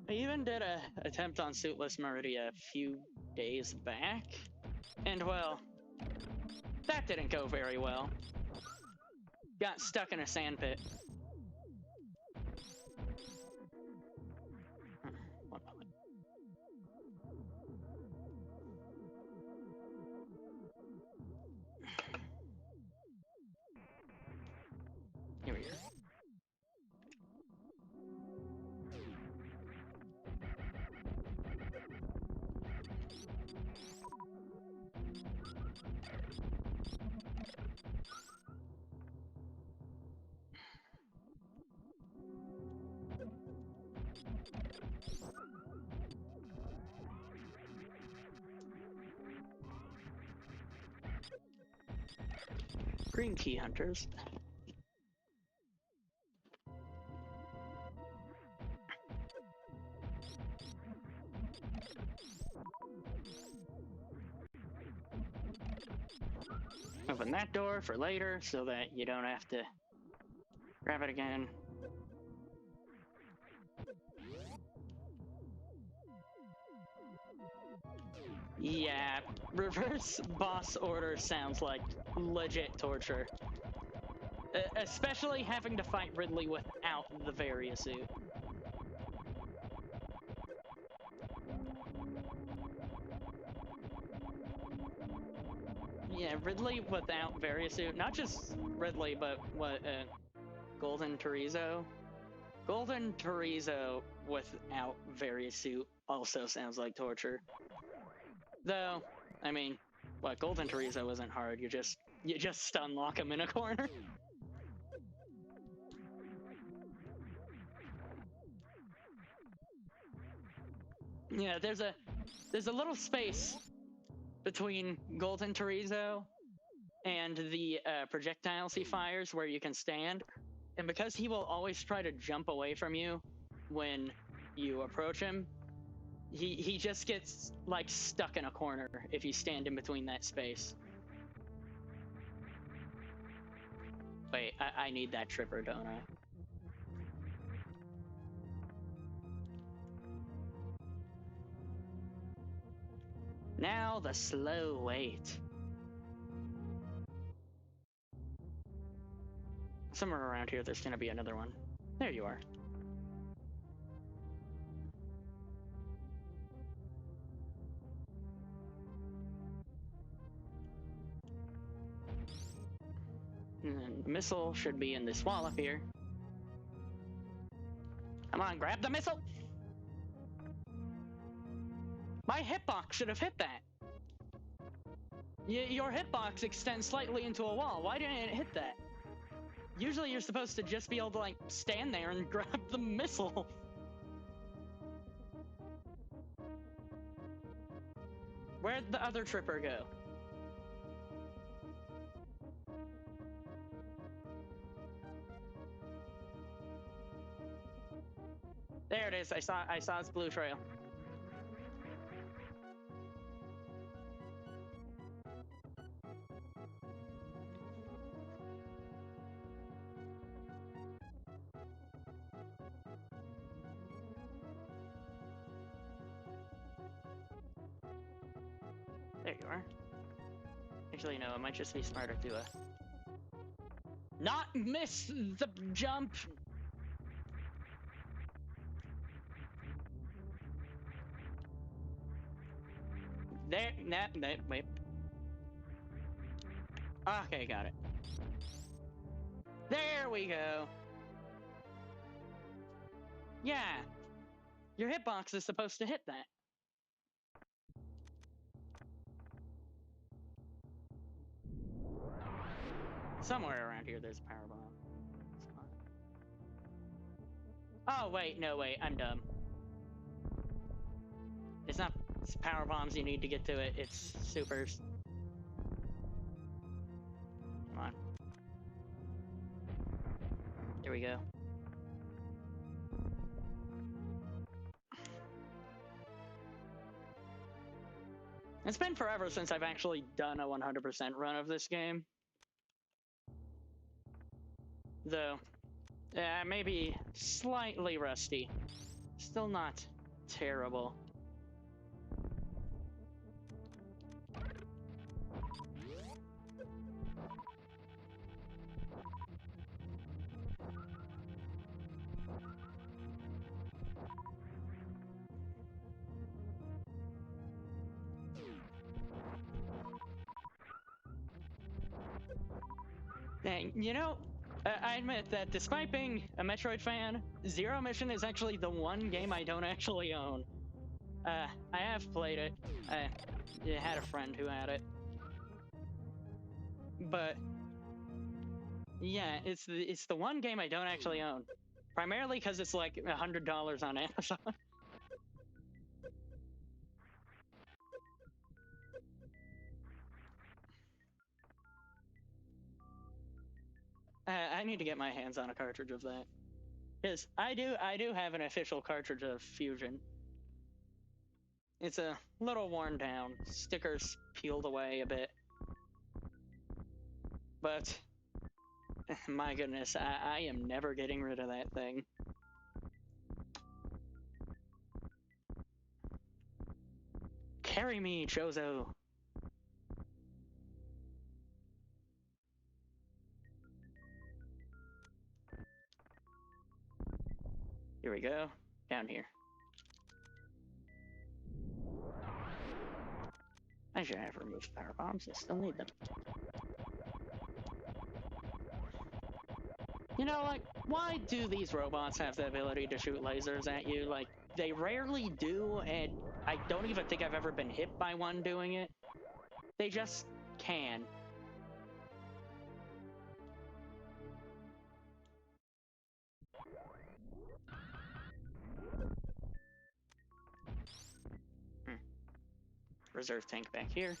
I even did a attempt on Suitless Meridia a few days back, and well, that didn't go very well. Got stuck in a sandpit. One moment. Here we go. Green key hunters. Open that door for later so that you don't have to grab it again. Yeah, reverse boss order sounds like legit torture. Especially having to fight Ridley without the Varia suit. Yeah, Ridley without Varia suit. Not just Ridley, but what, Golden Chorizo? Golden Chorizo without Varia suit also sounds like torture. Though, I mean, what, Golden Chorizo isn't hard. You just stun lock him in a corner. Yeah, there's a little space between Golden Chorizo and the projectiles he fires where you can stand, and because he will always try to jump away from you when you approach him, he just gets like stuck in a corner if you stand in between that space. Wait, I need that tripper, don't I? Now the slow wait. Somewhere around here there's gonna be another one. There you are. And the missile should be in this wall up here. Come on, grab the missile! My hitbox should have hit that. Your hitbox extends slightly into a wall. Why didn't it hit that? Usually you're supposed to just be able to like stand there and grab the missile. Where'd the other tripper go? There it is. I saw its blue trail. There you are. Actually, no, it might just be smarter to not miss the jump. There, wait. Okay, got it. There we go. Yeah, your hitbox is supposed to hit that. Somewhere around here there's a power bomb. Oh, wait, no, wait, I'm dumb. It's not power bombs you need to get to it, it's supers. Come on. Here we go. It's been forever since I've actually done a 100% run of this game. Though, maybe slightly rusty. Still not terrible. And, you know, I admit that despite being a Metroid fan, Zero Mission is actually the one game I don't actually own. I have played it. I had a friend who had it. But yeah, it's the one game I don't actually own. Primarily because it's like $100 on Amazon. I need to get my hands on a cartridge of that. Because I do have an official cartridge of Fusion. It's a little worn down, stickers peeled away a bit. But my goodness, I am never getting rid of that thing. Carry me, Chozo. Here we go. Down here. I should have removed power bombs. I still need them. You know, like, why do these robots have the ability to shoot lasers at you? Like, they rarely do, and I don't even think I've ever been hit by one doing it. They just can. Reserve tank back here.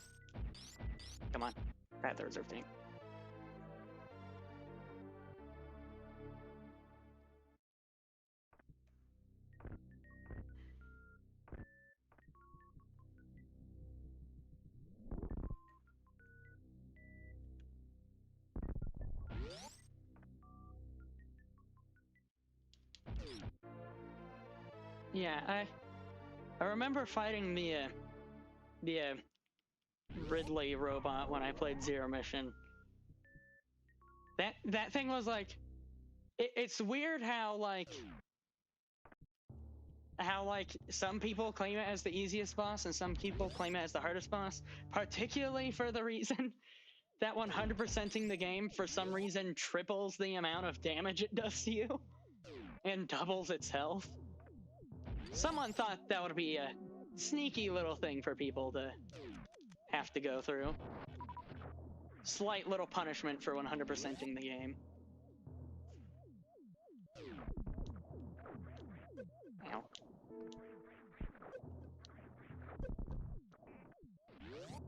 Come on, grab the reserve tank. Yeah, I remember fighting the Ridley robot when I played Zero Mission. That thing was like, it's weird how some people claim it as the easiest boss and some people claim it as the hardest boss, particularly for the reason that 100%ing the game for some reason triples the amount of damage it does to you and doubles its health. Someone thought that would be a sneaky little thing for people to have to go through. Slight little punishment for 100%ing the game. Ow.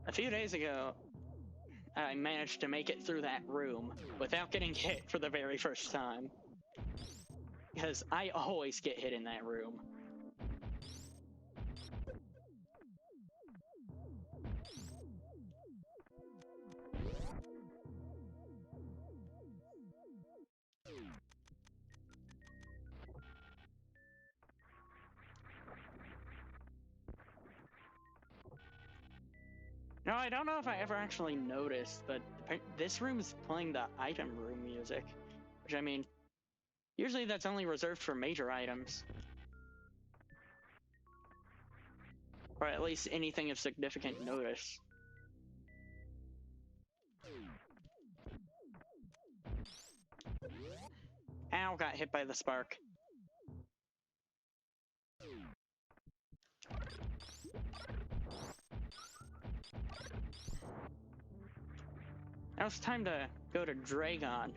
A few days ago, I managed to make it through that room without getting hit for the very first time. Because I always get hit in that room. No, I don't know if I ever actually noticed, but this room is playing the item room music. Which, I mean, usually that's only reserved for major items. Or at least anything of significant notice. Ow, got hit by the spark. Now it's time to go to Dragon.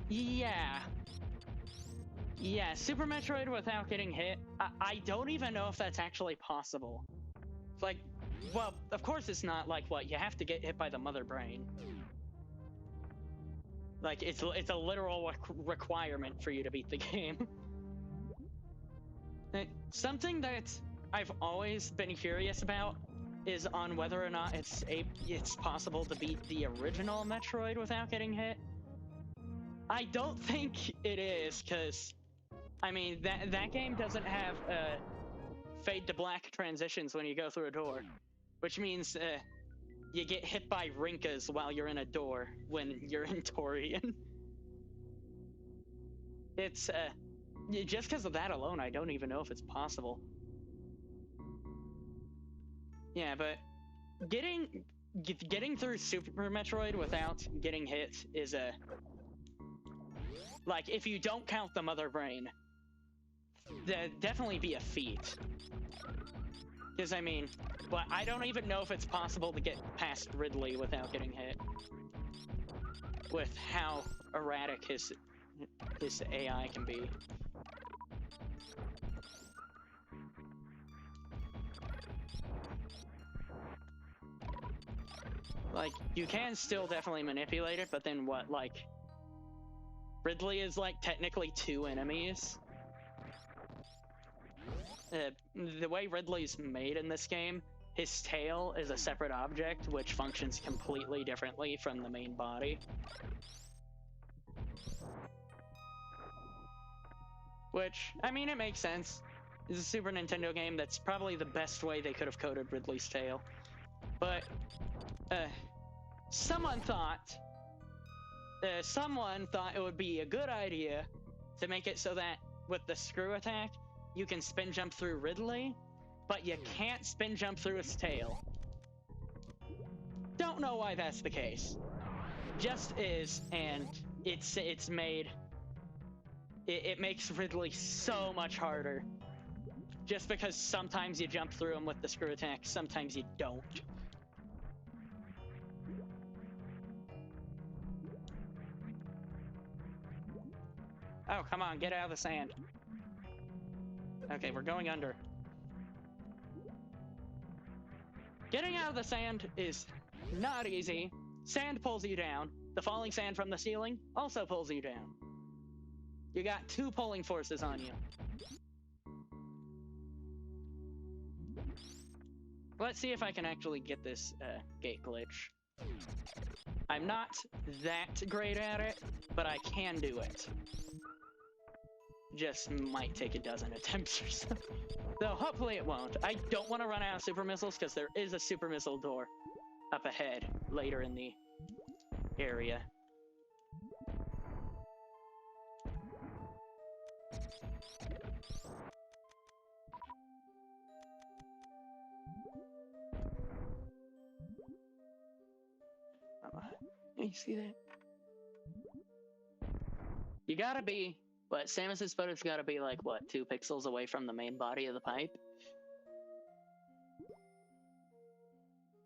Yeah. Yeah, Super Metroid without getting hit. I don't even know if that's actually possible. It's like, well, of course it's not like what, you have to get hit by the mother brain. Like, it's a literal requirement for you to beat the game. Something that I've always been curious about is on whether or not it's possible to beat the original Metroid without getting hit. I don't think it is, because I mean that game doesn't have fade to black transitions when you go through a door, which means you get hit by Rinkas while you're in a door when you're in Torian. It's just because of that alone, I don't even know if it's possible. Yeah, but getting through Super Metroid without getting hit is like, if you don't count the mother brain, that'd definitely be a feat. Because I mean, but I don't even know if it's possible to get past Ridley without getting hit. With how erratic his AI can be. Like, you can still definitely manipulate it, but then what, like, Ridley is like technically two enemies. The way Ridley's made in this game, his tail is a separate object which functions completely differently from the main body. Which, I mean, it makes sense. It's a Super Nintendo game. That's probably the best way they could have coded Ridley's tail. But someone thought it would be a good idea to make it so that with the screw attack, you can spin jump through Ridley, but you can't spin jump through his tail. Don't know why that's the case. Just is, and it's made. It makes Ridley so much harder. Just because sometimes you jump through him with the screw attack, sometimes you don't. Oh, come on, get out of the sand. Okay, we're going under. Getting out of the sand is not easy. Sand pulls you down. The falling sand from the ceiling also pulls you down. You got two pulling forces on you. Let's see if I can actually get this gate glitch. I'm not that great at it, but I can do it. Just might take a dozen attempts or so. Though hopefully it won't. I don't want to run out of super missiles because there is a super missile door up ahead later in the area. You see that? You gotta be, but Samus's photo's gotta be like, what, 2 pixels away from the main body of the pipe?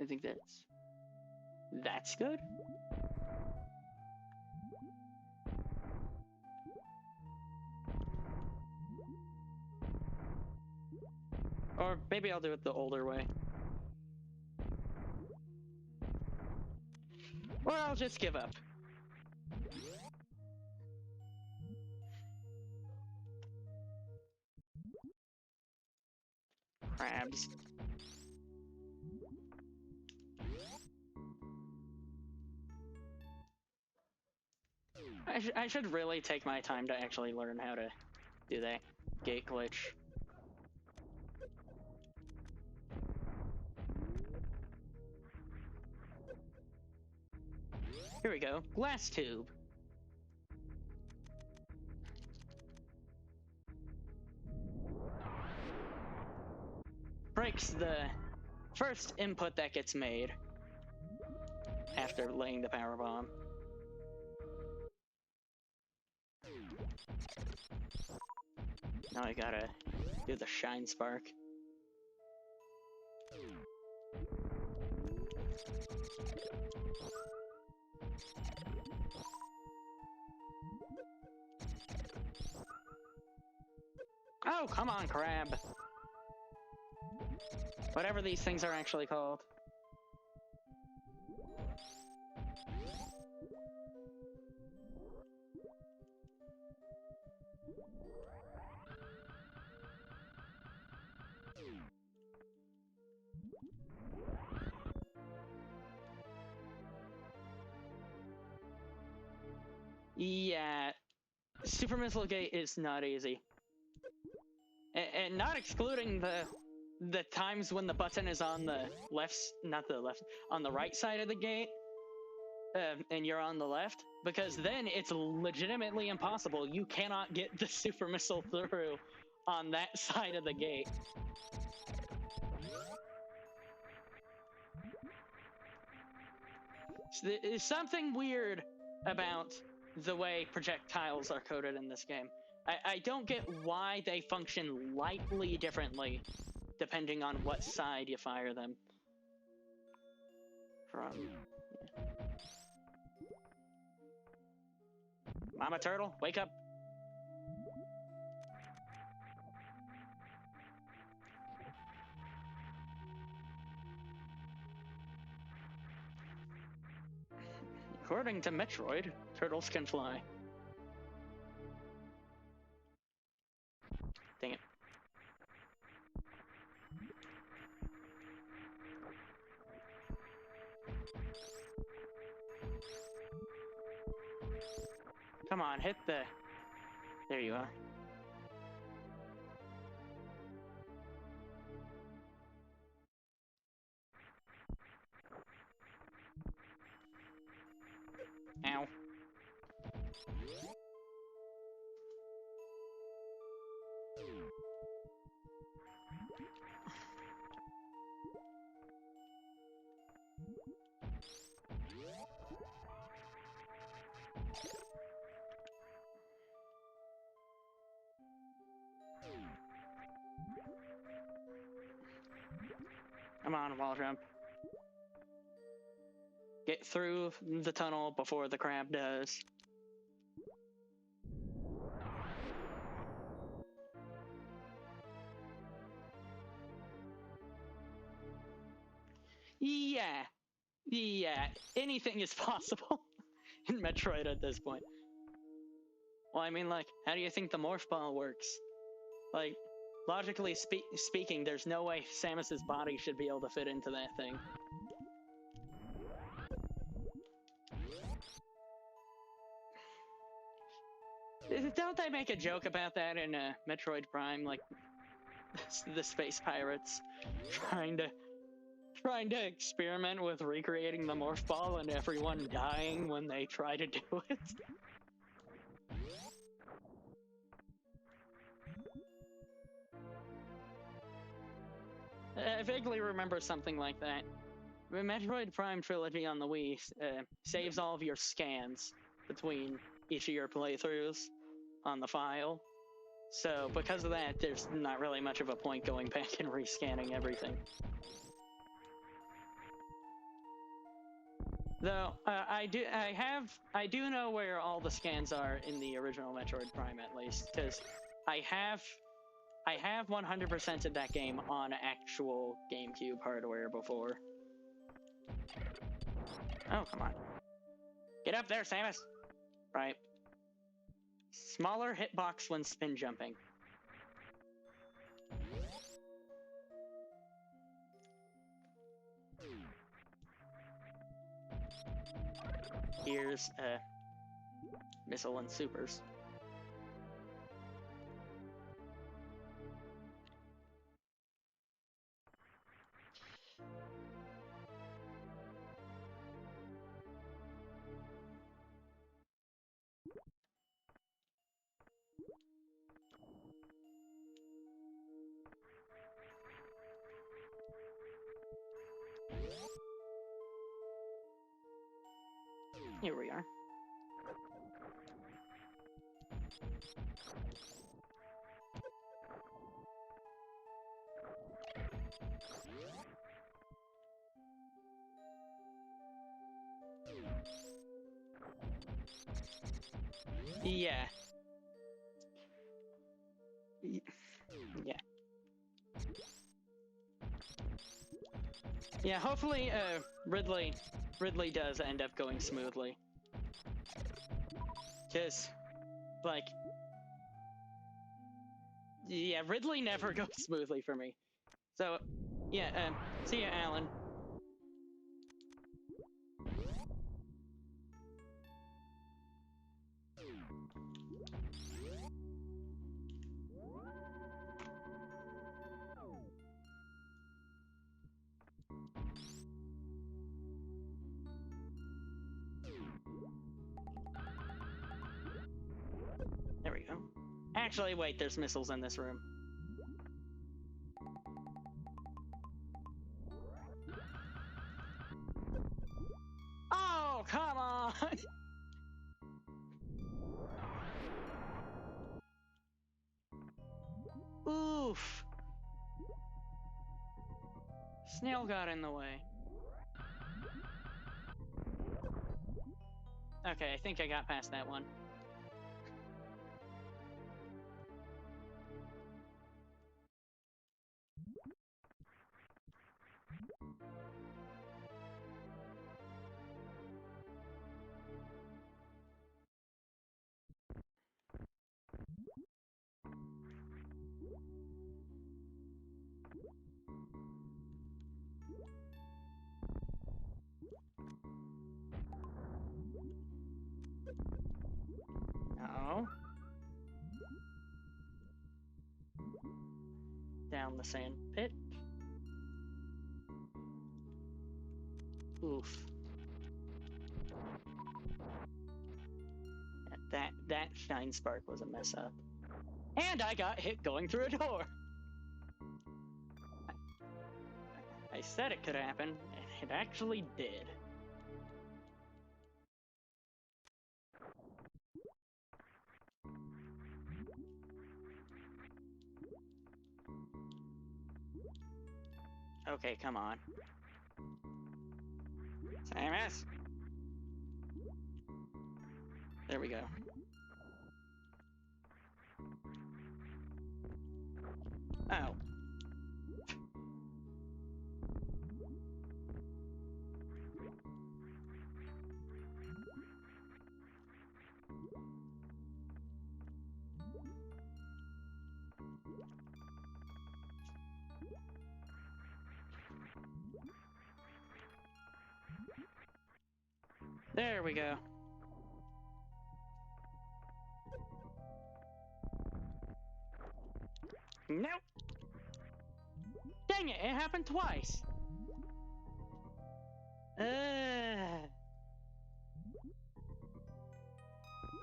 I think that's good. Or maybe I'll do it the older way. Or I'll just give up. Crabs. I should really take my time to actually learn how to do that gate glitch. Here we go. Glass tube. Breaks the first input that gets made after laying the power bomb. Now I gotta do the shine spark. Oh, come on, crab. Whatever these things are actually called. Yeah, Super Missile Gate is not easy. And not excluding the times when the button is on the left, not the left, on the right side of the gate, and you're on the left, because then it's legitimately impossible. You cannot get the super missile through on that side of the gate. So there's something weird about the way projectiles are coded in this game. I don't get why they function slightly differently depending on what side you fire them from. Yeah. Mama Turtle, wake up. According to Metroid, turtles can fly. Dang it. Come on, hit the... There you are. Ow. Come on, wall jump. Get through the tunnel before the crab does. Yeah, anything is possible in Metroid at this point. Well, I mean, like, how do you think the morph ball works? Like, logically speaking, there's no way Samus's body should be able to fit into that thing. Don't they make a joke about that in Metroid Prime, like the space pirates trying to experiment with recreating the morph ball and everyone dying when they try to do it? I vaguely remember something like that. The Metroid Prime trilogy on the Wii saves all of your scans between each of your playthroughs on the file. So because of that, there's not really much of a point going back and rescanning everything. Though I do know where all the scans are in the original Metroid Prime, at least, because I have 100%ed that game on actual GameCube hardware before. Oh, come on. Get up there, Samus! Right. Smaller hitbox when spin jumping. Here's missile and supers. Here we are. Yeah. Yeah. Yeah, hopefully Ridley does end up going smoothly. Because, like, yeah, Ridley never goes smoothly for me. So, yeah, see ya, Alan. There we go. Actually, wait, there's missiles in this room. Oh, come on! Oof. Snail got in the way. Okay, I think I got past that one. Uh-oh. Down the sand pit. Oof. That shine spark was a mess up. And I got hit going through a door. I said it could happen, and it actually did. Okay, come on. Samus! There we go. Oh. There we go. Nope. Dang it, it happened twice.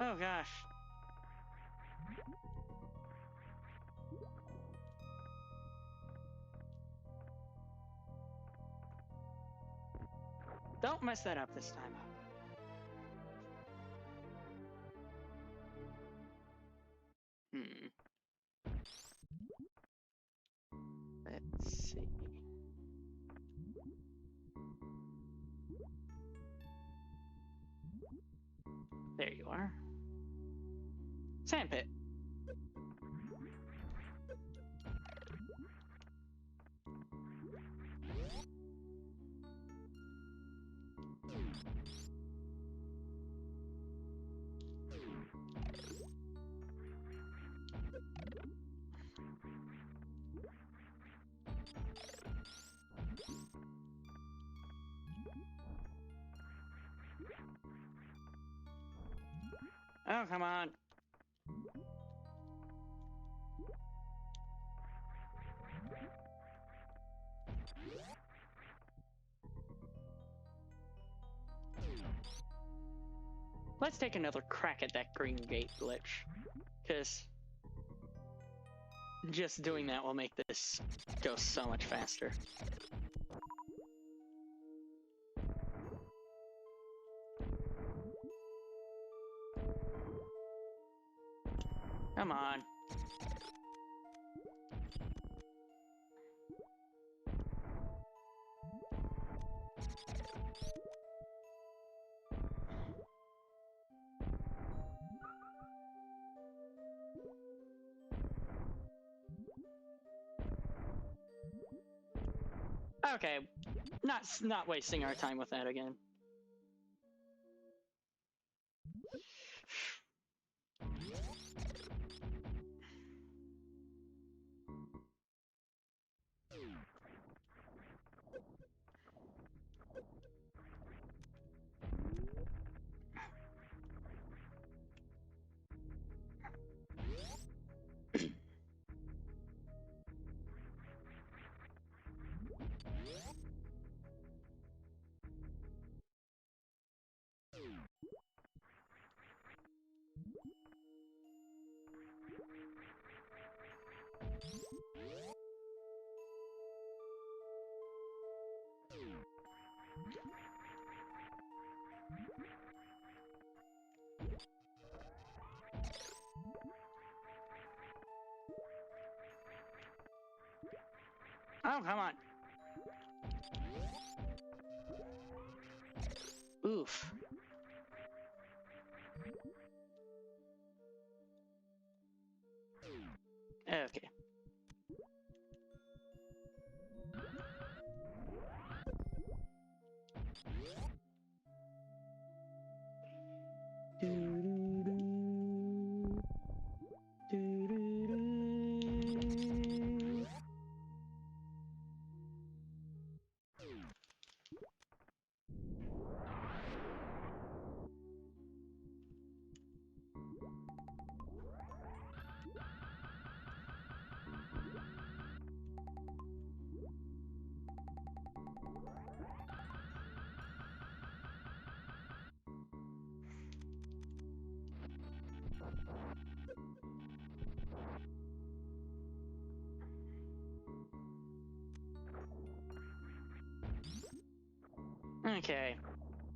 Oh gosh. Don't mess that up this time. Let's see. There you are. Sandpit. Oh, come on. Let's take another crack at that green gate glitch, because just doing that will make this go so much faster. Come on. Okay, not wasting our time with that again. Oh, come on. Oof. Okay. Okay.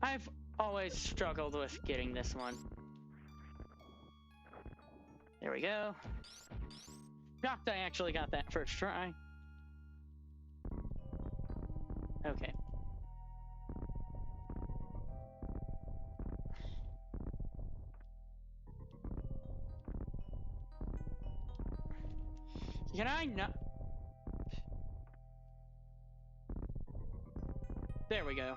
I've always struggled with getting this one. There we go. Shocked I actually got that first try. Okay. Can I not? There we go.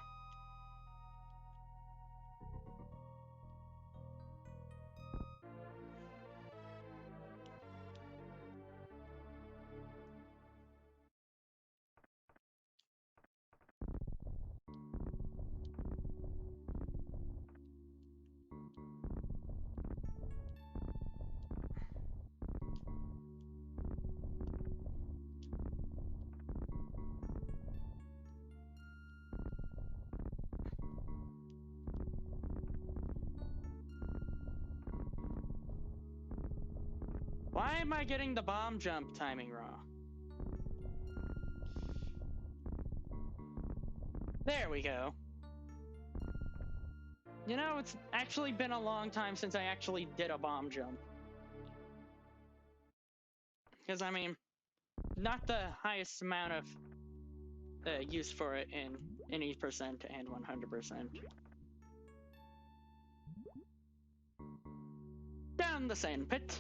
Why am I getting the bomb jump timing wrong? There we go. You know, it's actually been a long time since I actually did a bomb jump. Because, I mean, not the highest amount of use for it in 80% and 100%. Down the sand pit.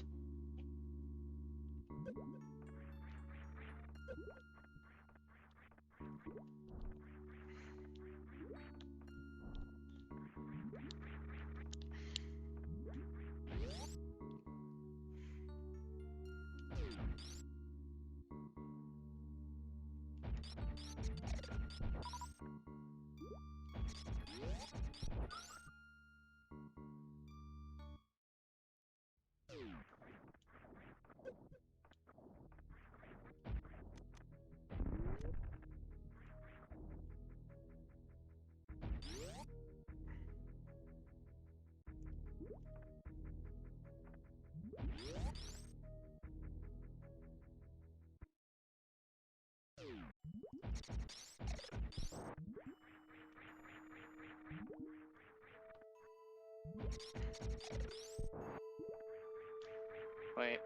Wait.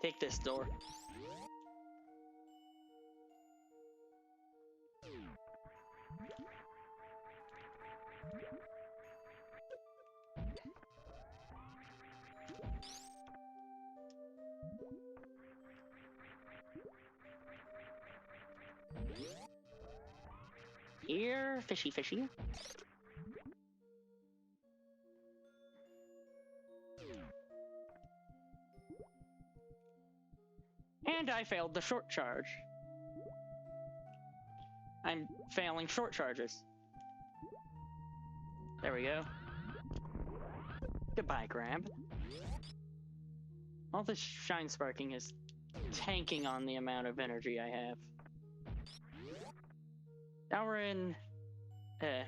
Take this door. Here, fishy fishy. And I failed the short charge. I'm failing short charges. There we go. Goodbye, Crab. All this shine sparking is tanking on the amount of energy I have. Now we're in the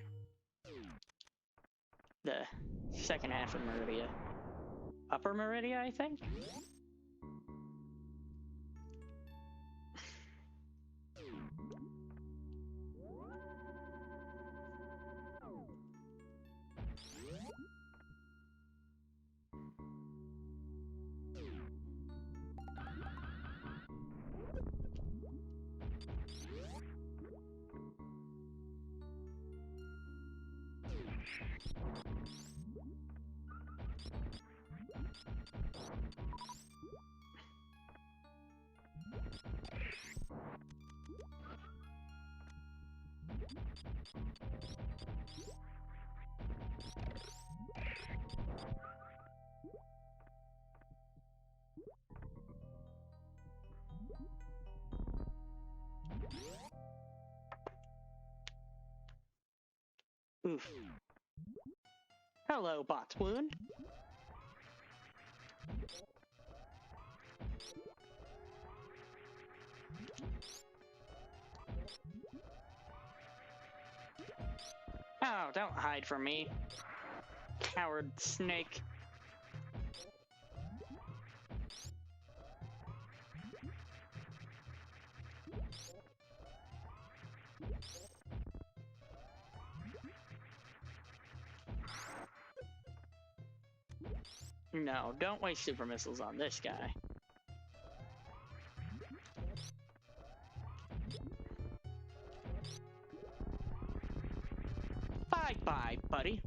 second half of Meridia. Upper Meridia, I think? Oof. Hello, Botswoon. Oh, don't hide from me, coward snake. No, don't waste super missiles on this guy. Bye-bye, buddy.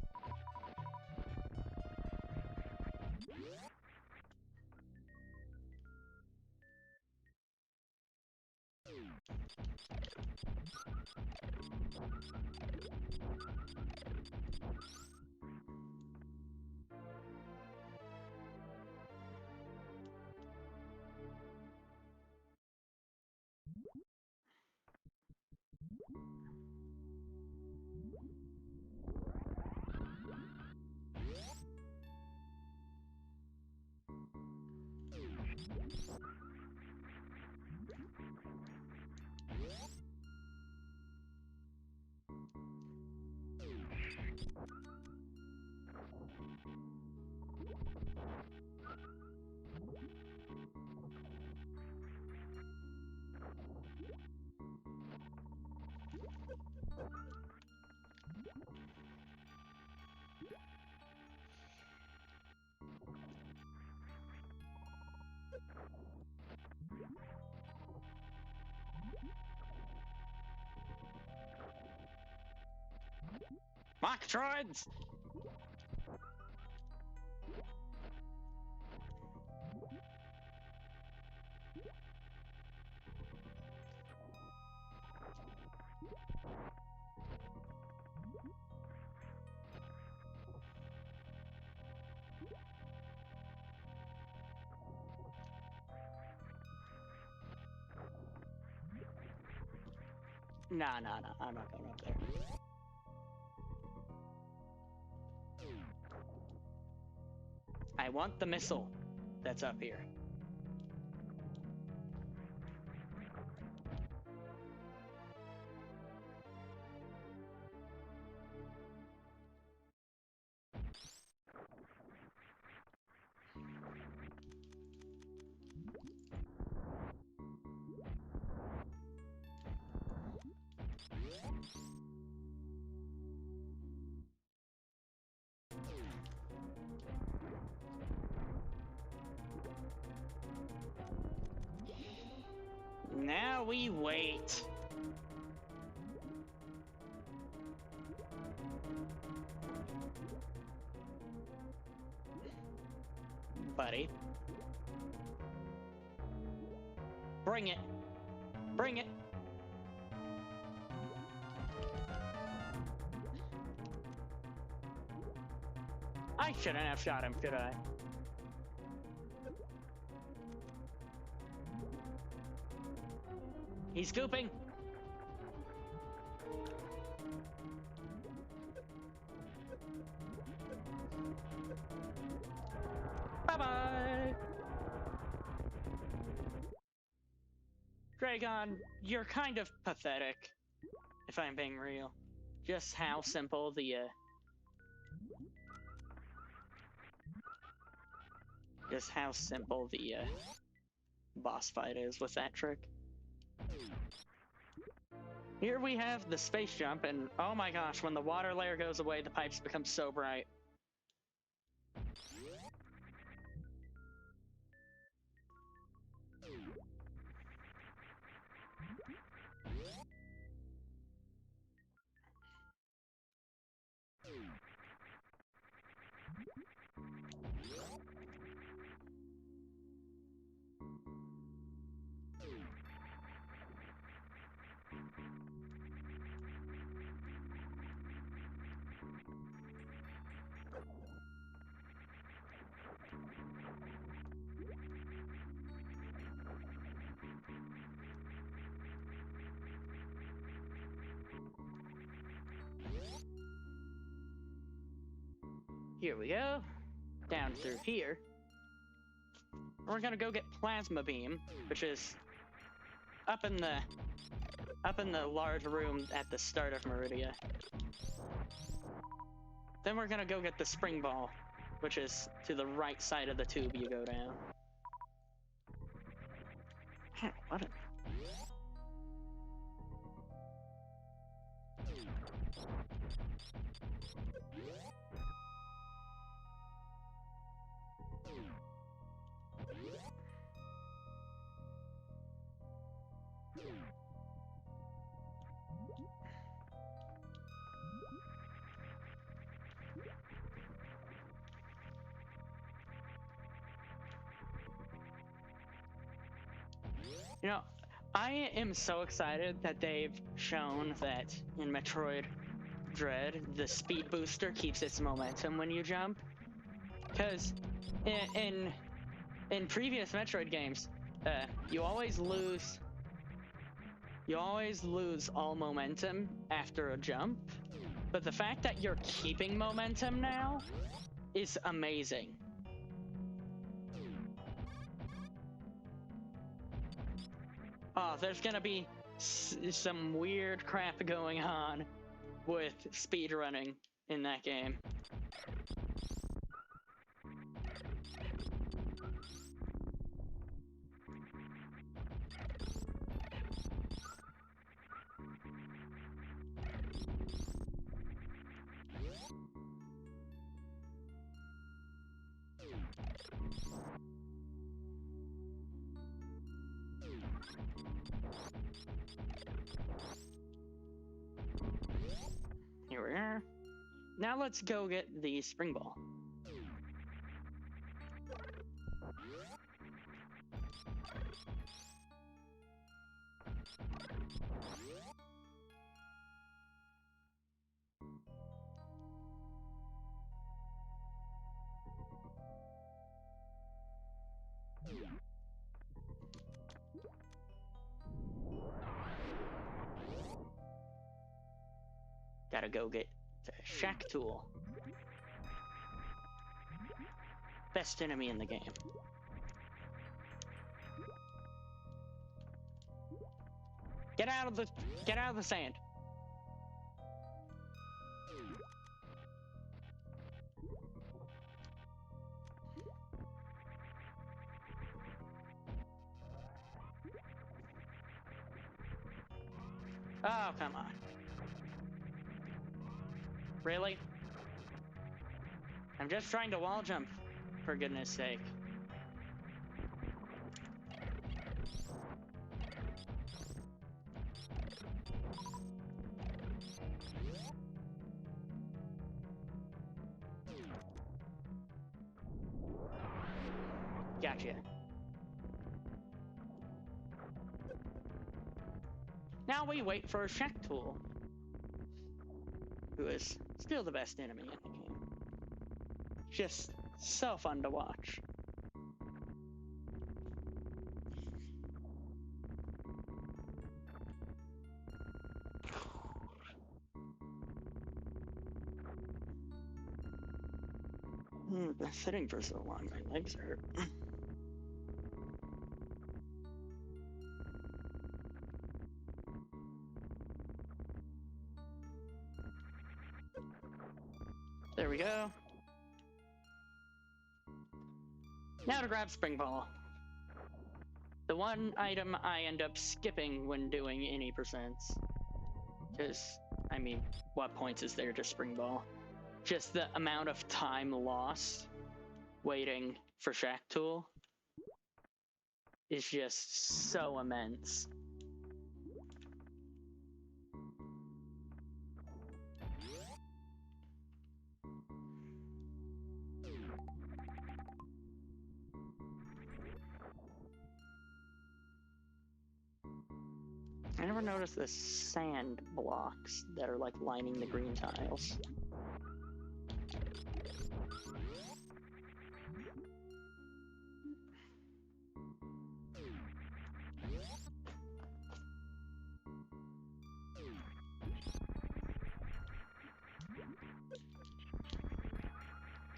Metroids! Nah, I'm not going up there. I want the missile that's up here. Now we wait. Buddy. Bring it. Bring it. I shouldn't have shot him, should I? He's scooping. Bye-bye. Dragon, you're kind of pathetic, if I'm being real. Just how simple the, boss fight is with that trick. Here we have the space jump, and oh my gosh, when the water layer goes away, the pipes become so bright. Here we go. Down through here. We're gonna go get Plasma Beam, which is up in the large room at the start of Meridia. Then we're gonna go get the Spring Ball, which is to the right side of the tube you go down. What a... You know, I am so excited that they've shown that in Metroid Dread, the speed booster keeps its momentum when you jump. Because in previous Metroid games, you always lose all momentum after a jump. But the fact that you're keeping momentum now is amazing. Oh, there's gonna be some weird crap going on with speedrunning in that game. Here we are. Now let's go get the spring ball. Gotta go get the Shack Tool. Best enemy in the game. Get out of the sand. Oh, come on. Really? I'm just trying to wall jump, for goodness sake. Gotcha. Now we wait for Shack Tool, who is still the best enemy in the game. Just so fun to watch. Been sitting for so long, my legs hurt. There we go. Now to grab Spring Ball. The one item I end up skipping when doing any percents. Because, I mean, what points is there to Spring Ball? Just the amount of time lost waiting for Shack Tool is just so immense. I never noticed the sand blocks that are like lining the green tiles.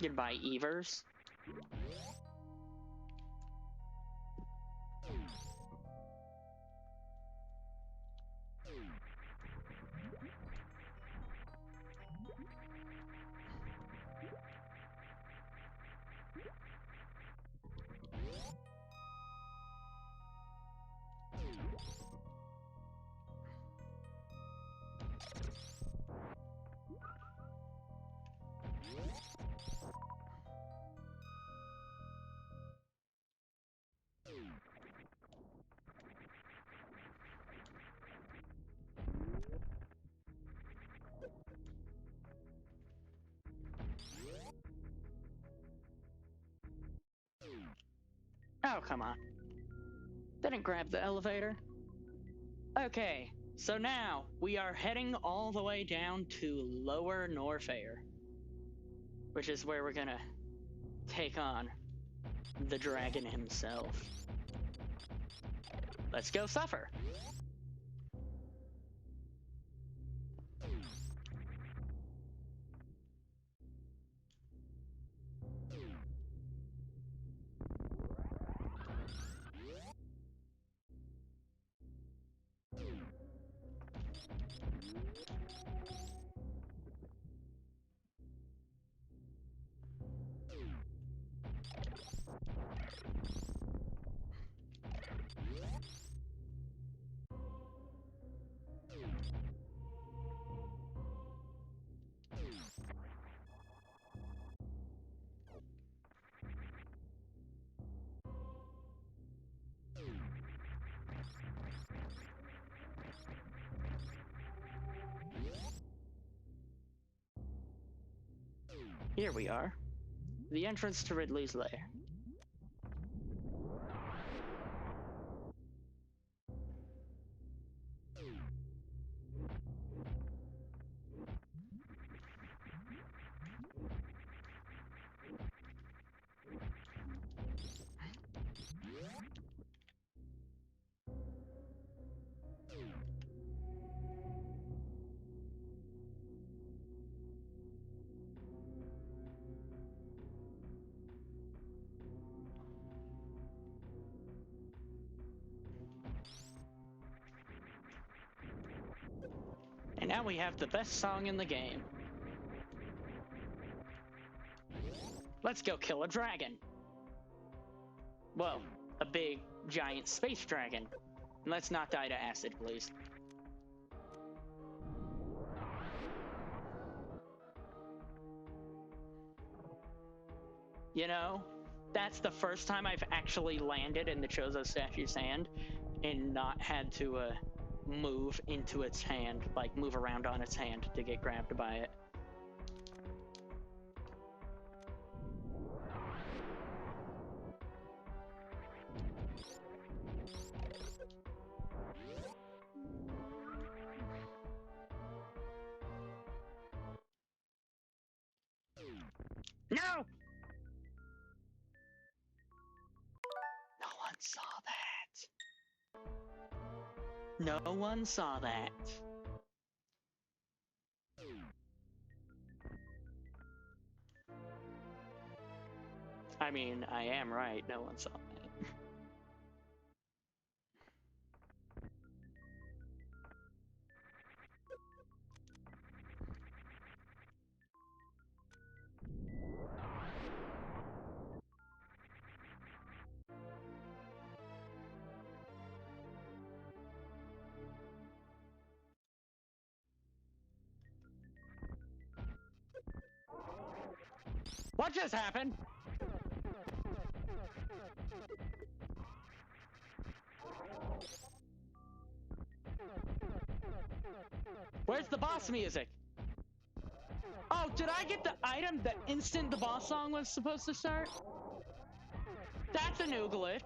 Goodbye, Evers. Oh, come on. Didn't grab the elevator. Okay, so now we are heading all the way down to Lower Norfair, which is where we're gonna take on the dragon himself. Let's go suffer. Here we are. The entrance to Ridley's lair. And now we have the best song in the game. Let's go kill a dragon. Well, a big, giant space dragon. And let's not die to acid, please. You know, that's the first time I've actually landed in the Chozo statue's hand and not had to move into its hand, like move around on its hand to get grabbed by it. No! No one saw that. No one saw that. I mean, I am right. No one saw that. What just happened? Where's the boss music? Oh, did I get the item the instant the boss song was supposed to start? That's a new glitch.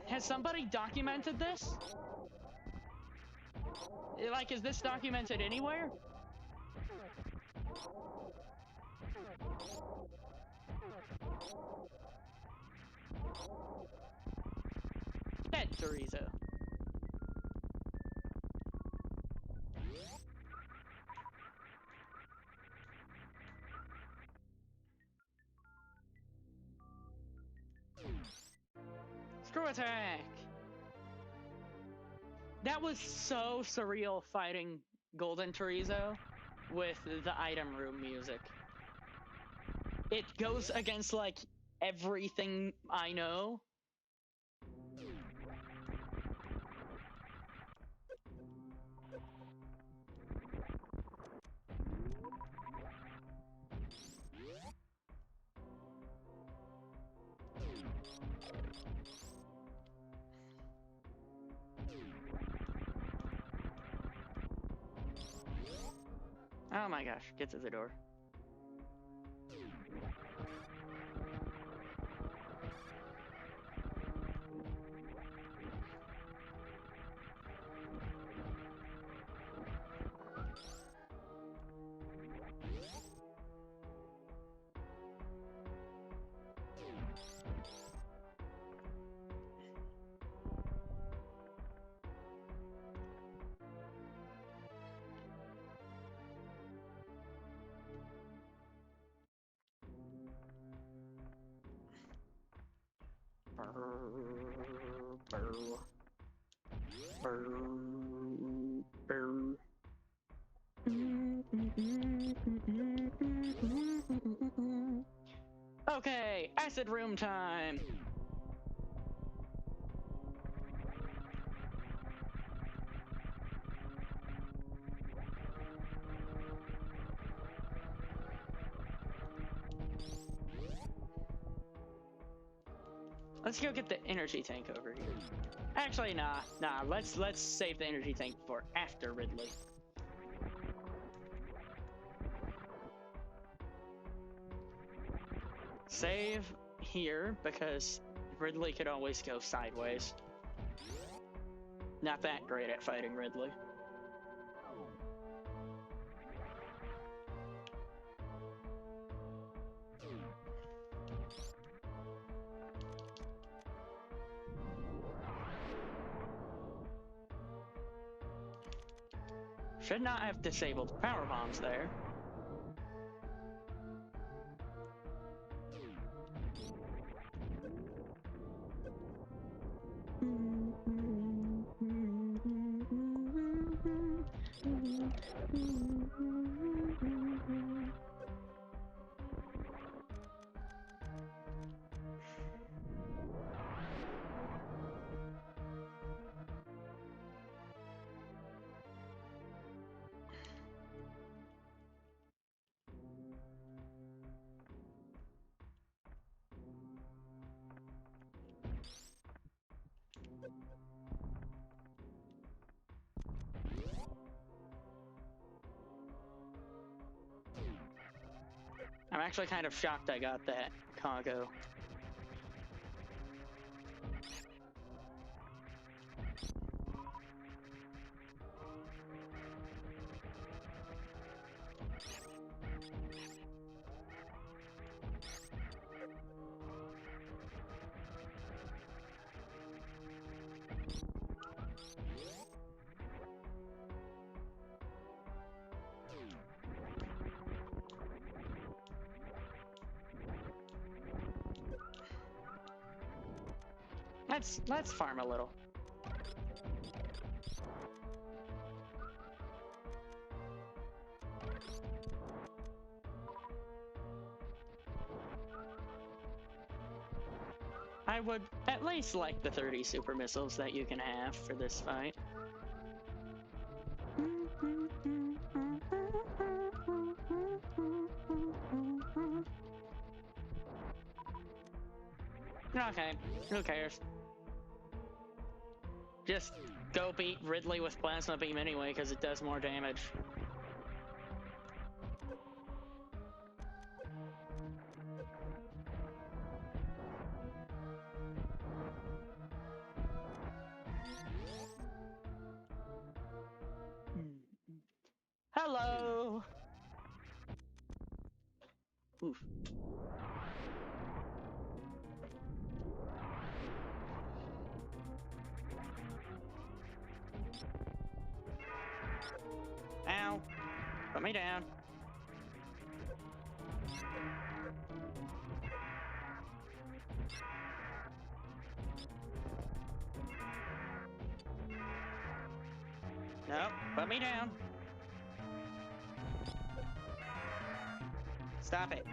Has somebody documented this? Like, is this documented anywhere? Dead Chorizo. Screw attack! That was so surreal fighting Golden Chorizo with the item room music. It goes against, like, everything I know. Oh my gosh, get to the door. Okay, acid room time. Let's go get the energy tank over here. Actually, nah. Let's save the energy tank for after Ridley. Save here, because Ridley could always go sideways. Not that great at fighting Ridley. Should not have disabled power bombs there. I'm actually kind of shocked I got that cargo. Let's farm a little. I would at least like the 30 super missiles that you can have for this fight. Okay, who cares? Just go beat Ridley with Plasma Beam anyway, because it does more damage. Hello! Oof. Ow. Put me down. Nope. Put me down. Stop it.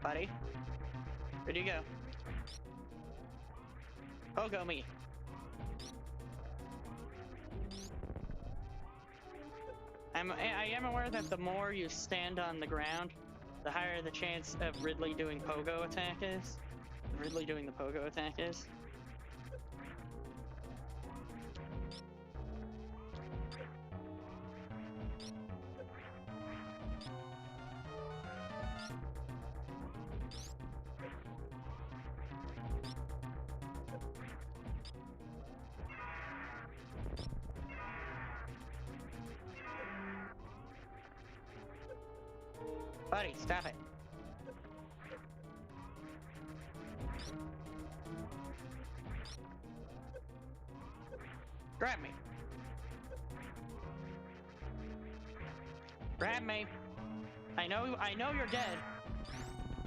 Buddy. Where'd you go? Pogo me. I am aware that the more you stand on the ground, the higher the chance of Ridley doing pogo attack is. Ridley doing the pogo attack is. Buddy, stop it. Grab me. Grab me. I know you're dead.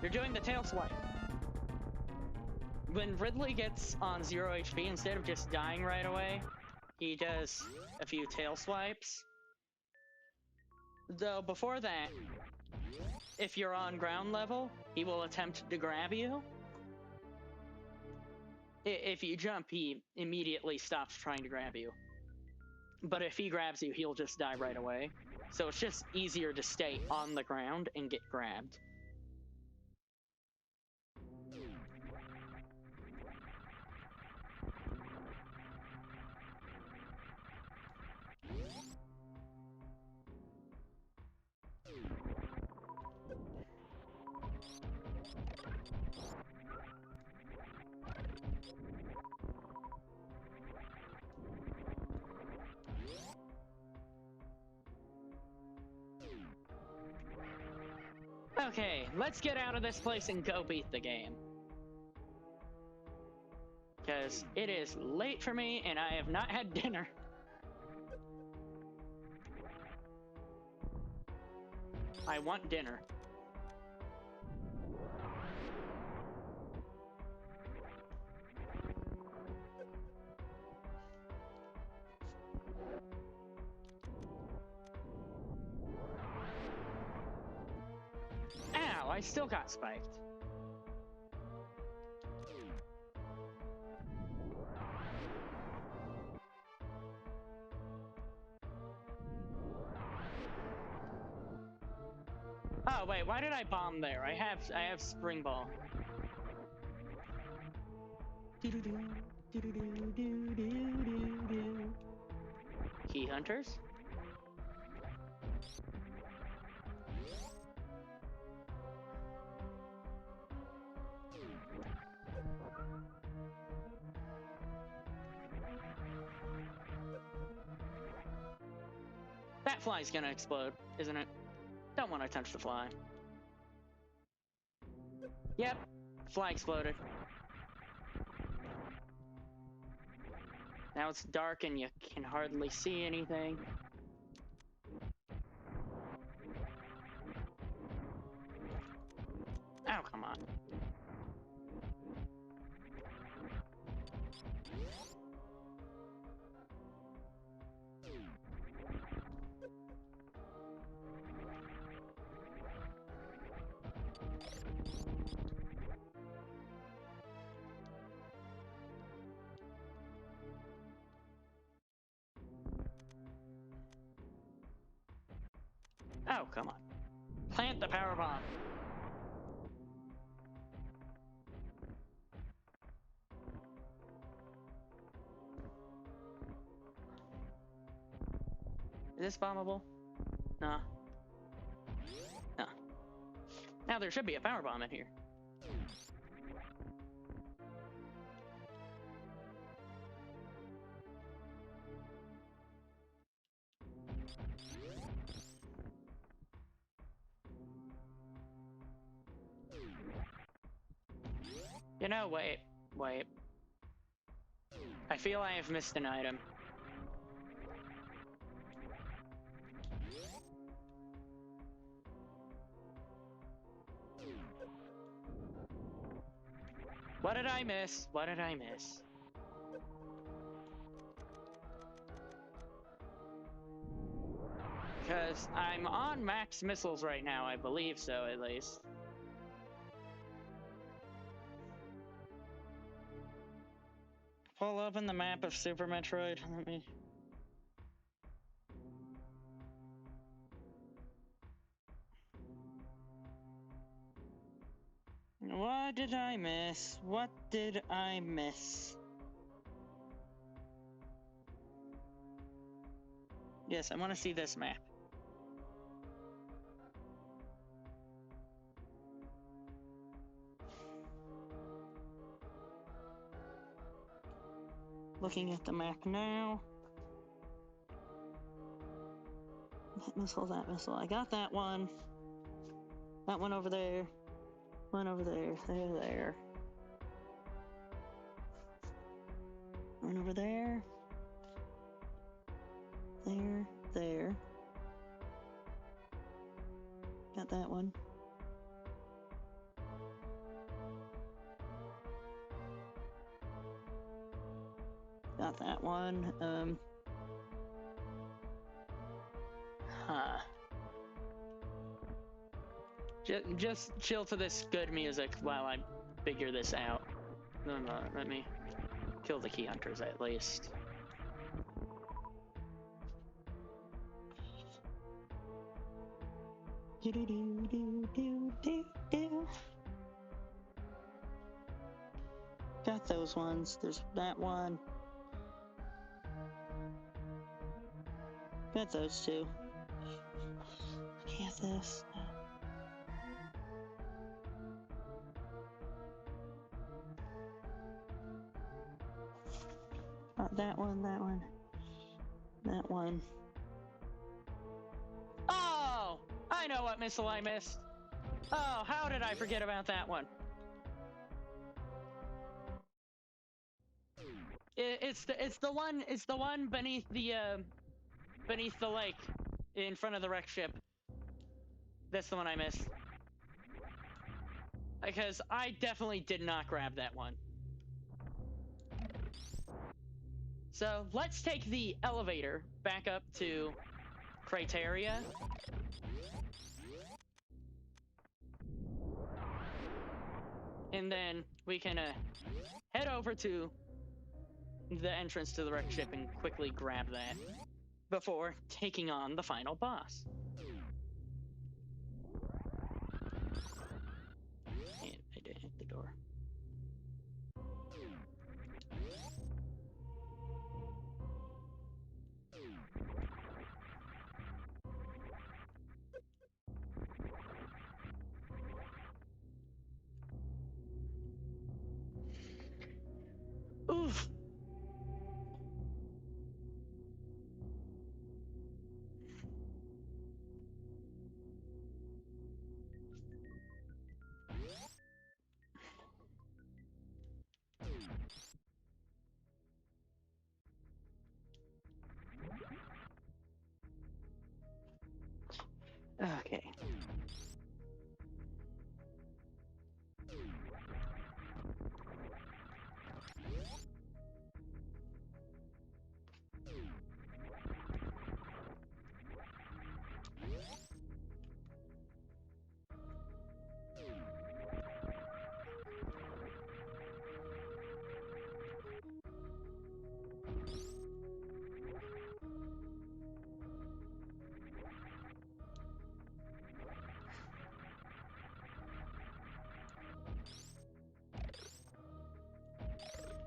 You're doing the tail swipe. When Ridley gets on 0 HP, instead of just dying right away, he does a few tail swipes. Though before that, if you're on ground level, he will attempt to grab you. If you jump, he immediately stops trying to grab you. But if he grabs you, he'll just die right away. So it's just easier to stay on the ground and get grabbed. Okay, let's get out of this place and go beat the game. Because it is late for me and I have not had dinner. I want dinner. Ow, I still got spiked. Oh wait, why did I bomb there? I have spring ball. Key hunters? That fly's gonna explode, isn't it? Don't want to touch the fly. Yep, fly exploded. Now it's dark and you can hardly see anything. Oh, come on. Oh, come on. Plant the power bomb. Is this bombable? Nah. Nah. Now there should be a power bomb in here. You know, wait. I feel I have missed an item. What did I miss? What did I miss? Because I'm on max missiles right now, I believe so, at least. Pull open the map of Super Metroid. Let me... What did I miss? What did I miss? Yes, I want to see this map. Looking at the map now. That missile, that missile. I got that one. That one over there. One over there. There. One over there. There. Got that one. Got that one. Just chill to this good music while I figure this out. No, let me kill the key hunters at least. Got those ones. There's that one. Got those two. Get this. That one. That one. Oh! I know what missile I missed. Oh, how did I forget about that one? It's the one beneath the lake, in front of the wreck ship. That's the one I missed. Because I definitely did not grab that one. So let's take the elevator back up to Crateria. And then we can head over to the entrance to the wreck ship and quickly grab that before taking on the final boss. And I didn't hit the door. Oof. Okay.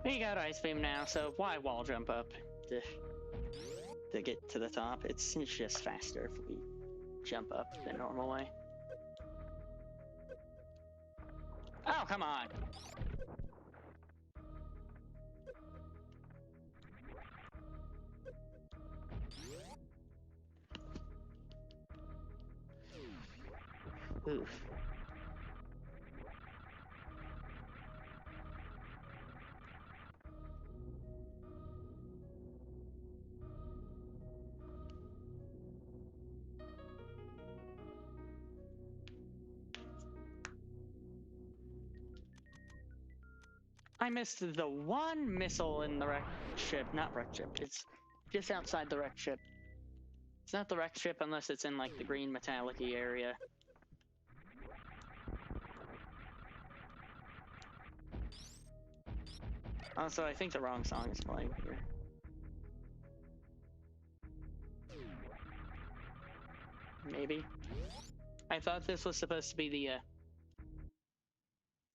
We got Ice Beam now, so why wall jump up to get to the top? It's just faster if we jump up the normal way. Oh, come on! Oof. I missed the one missile in the wreck ship. Not wreck ship. It's just outside the wreck ship. It's not the wreck ship unless it's in, like, the green metallic-y area. Also, I think the wrong song is playing here. Maybe. I thought this was supposed to be the,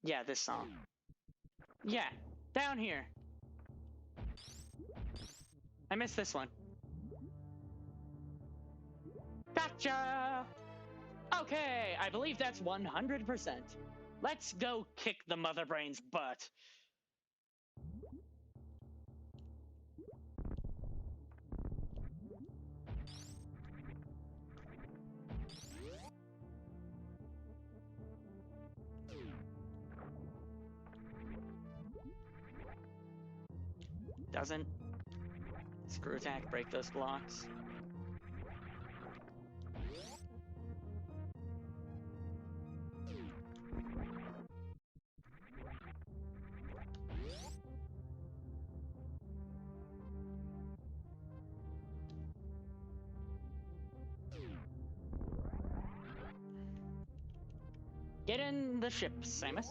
yeah, this song. Yeah, down here. I missed this one. Gotcha! Okay, I believe that's 100%. Let's go kick the mother brain's butt. Doesn't. Screw attack, break those blocks. Get in the ship, Samus.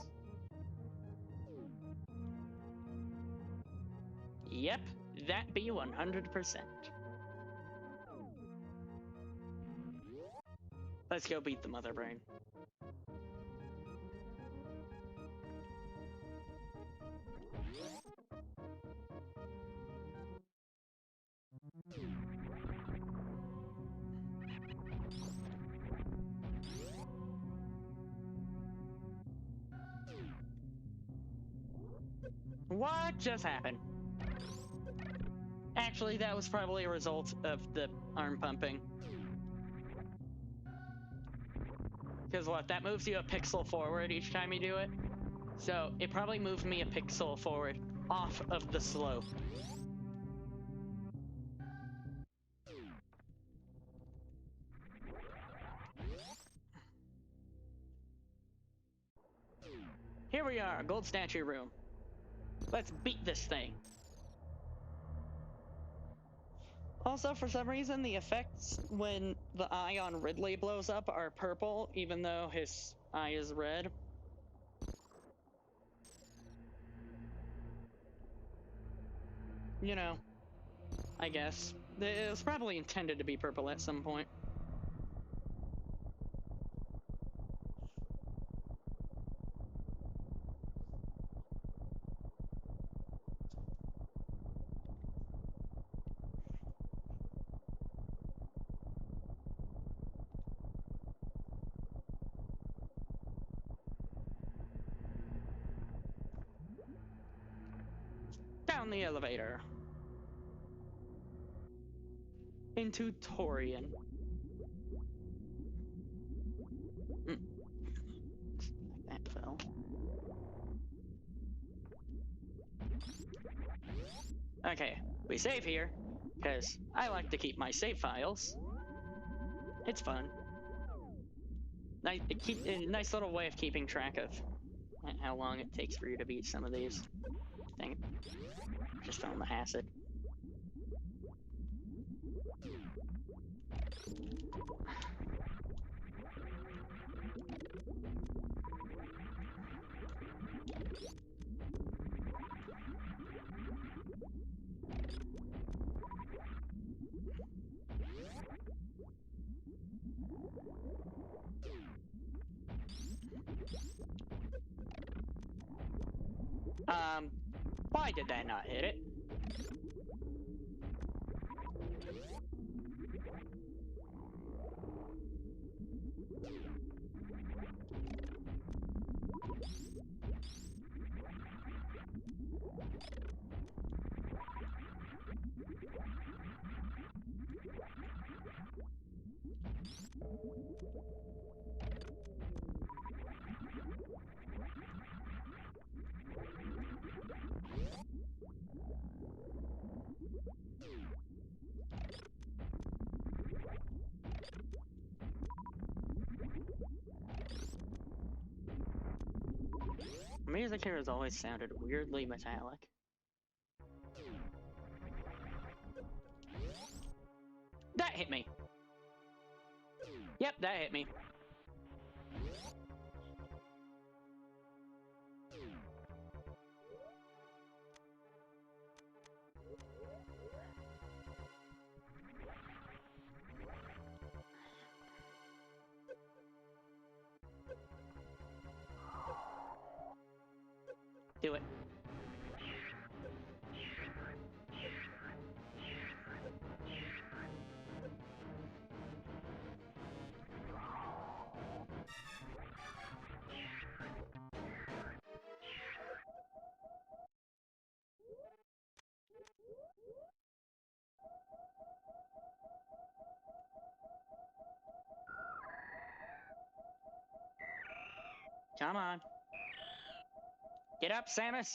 Yep, that be 100%. Let's go beat the mother brain. What just happened? Actually, that was probably a result of the arm pumping. Because what, that moves you a pixel forward each time you do it? So it probably moved me a pixel forward off of the slope. Here we are, gold statue room. Let's beat this thing. Also, for some reason, the effects when the eye on Ridley blows up are purple, even though his eye is red. You know, I guess. It was probably intended to be purple at some point. Down the elevator. Into Torian. That fell. Okay, we save here, because I like to keep my save files. It's fun. Nice little way of keeping track of how long it takes for you to beat some of these. Dang it. Just fell in the acid. Why did that not hit it? Music here has always sounded weirdly metallic. That hit me. Yep, that hit me. Do it. Come on. Get up, Samus.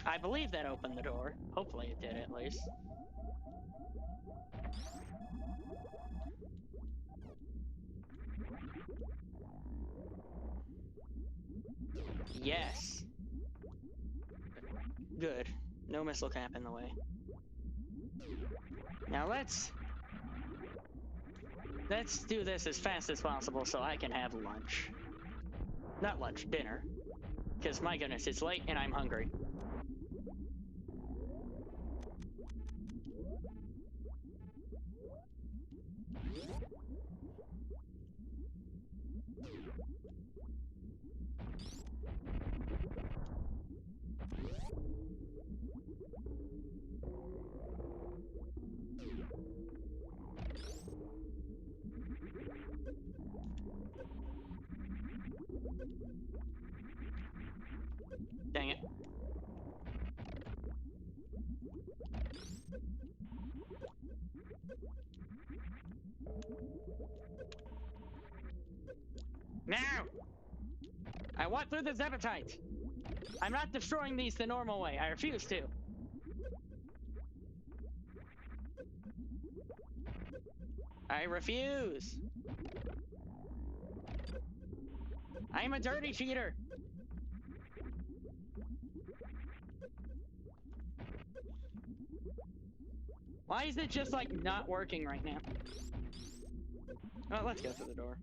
I believe that opened the door. Hopefully it did, at least. Yes. Good. No missile cap in the way. Now let's do this as fast as possible so I can have lunch. Not lunch, dinner. Because my goodness, it's late and I'm hungry. Now! I want through the Zebetite! I'm not destroying these the normal way. I refuse to. I refuse. I'm a dirty cheater. Why is it just, like, not working right now? Oh, let's go through the door.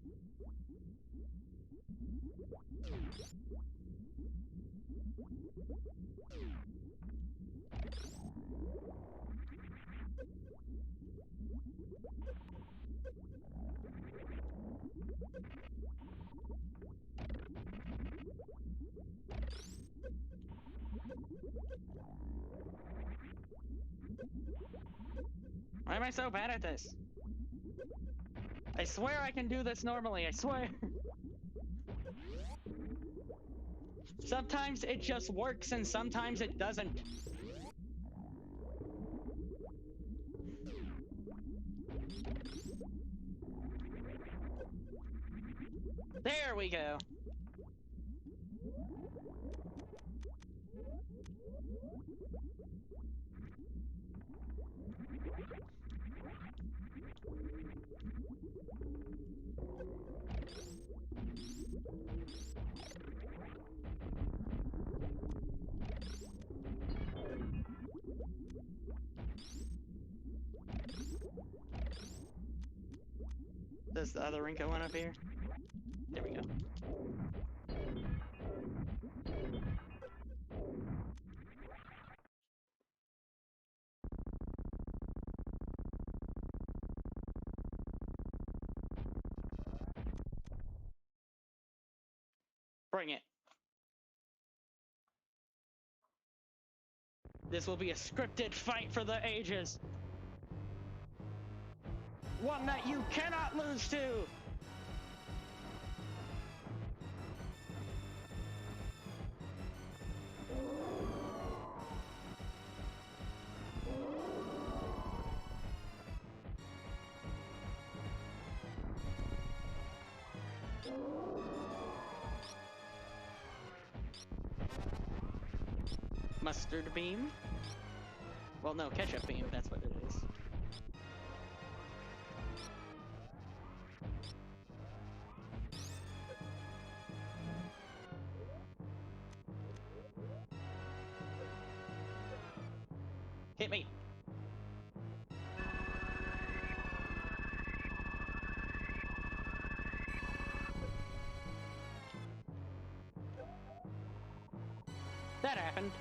Why am I so bad at this? I swear I can do this normally, I swear. Sometimes it just works and sometimes it doesn't. There we go. Does the other Rinko one up here? There we go. Bring it. This will be a scripted fight for the ages. One that you cannot lose to! Mustard beam? Well, no, ketchup beam, that's what it is. Hit me! That happened.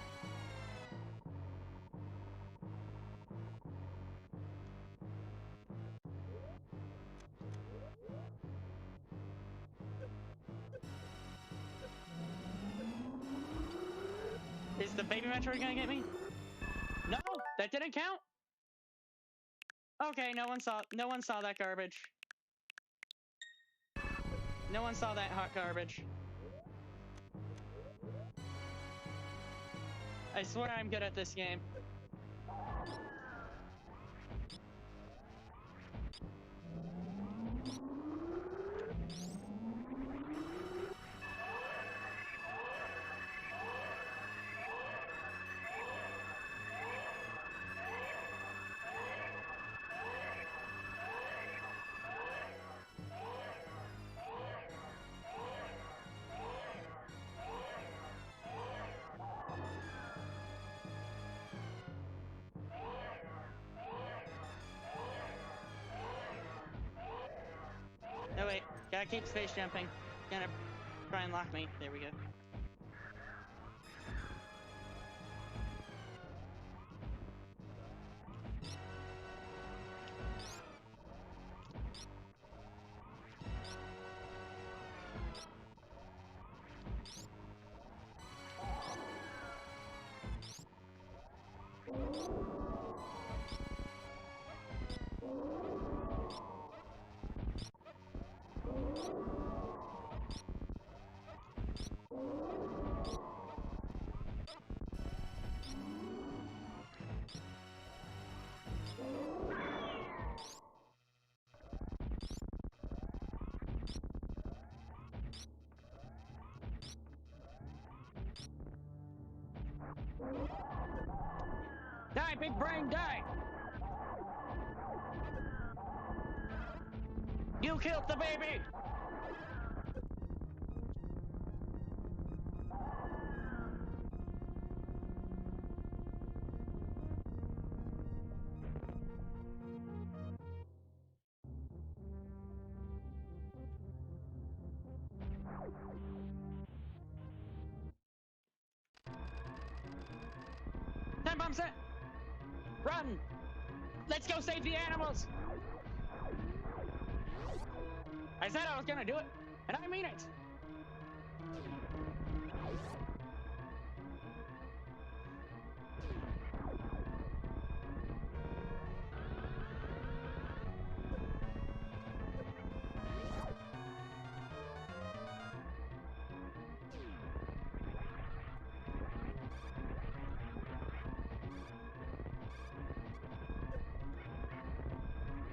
Is the baby Metroid gonna get me? No, that didn't count. Okay, no one saw that garbage. No one saw that hot garbage. I swear I'm good at this game. No, wait. Gotta keep space jumping. Gonna try and lock me. There we go. Die, big brain, die! You killed the baby! Time bomb set! Run! Let's go save the animals! I said I was gonna do it, and I mean it!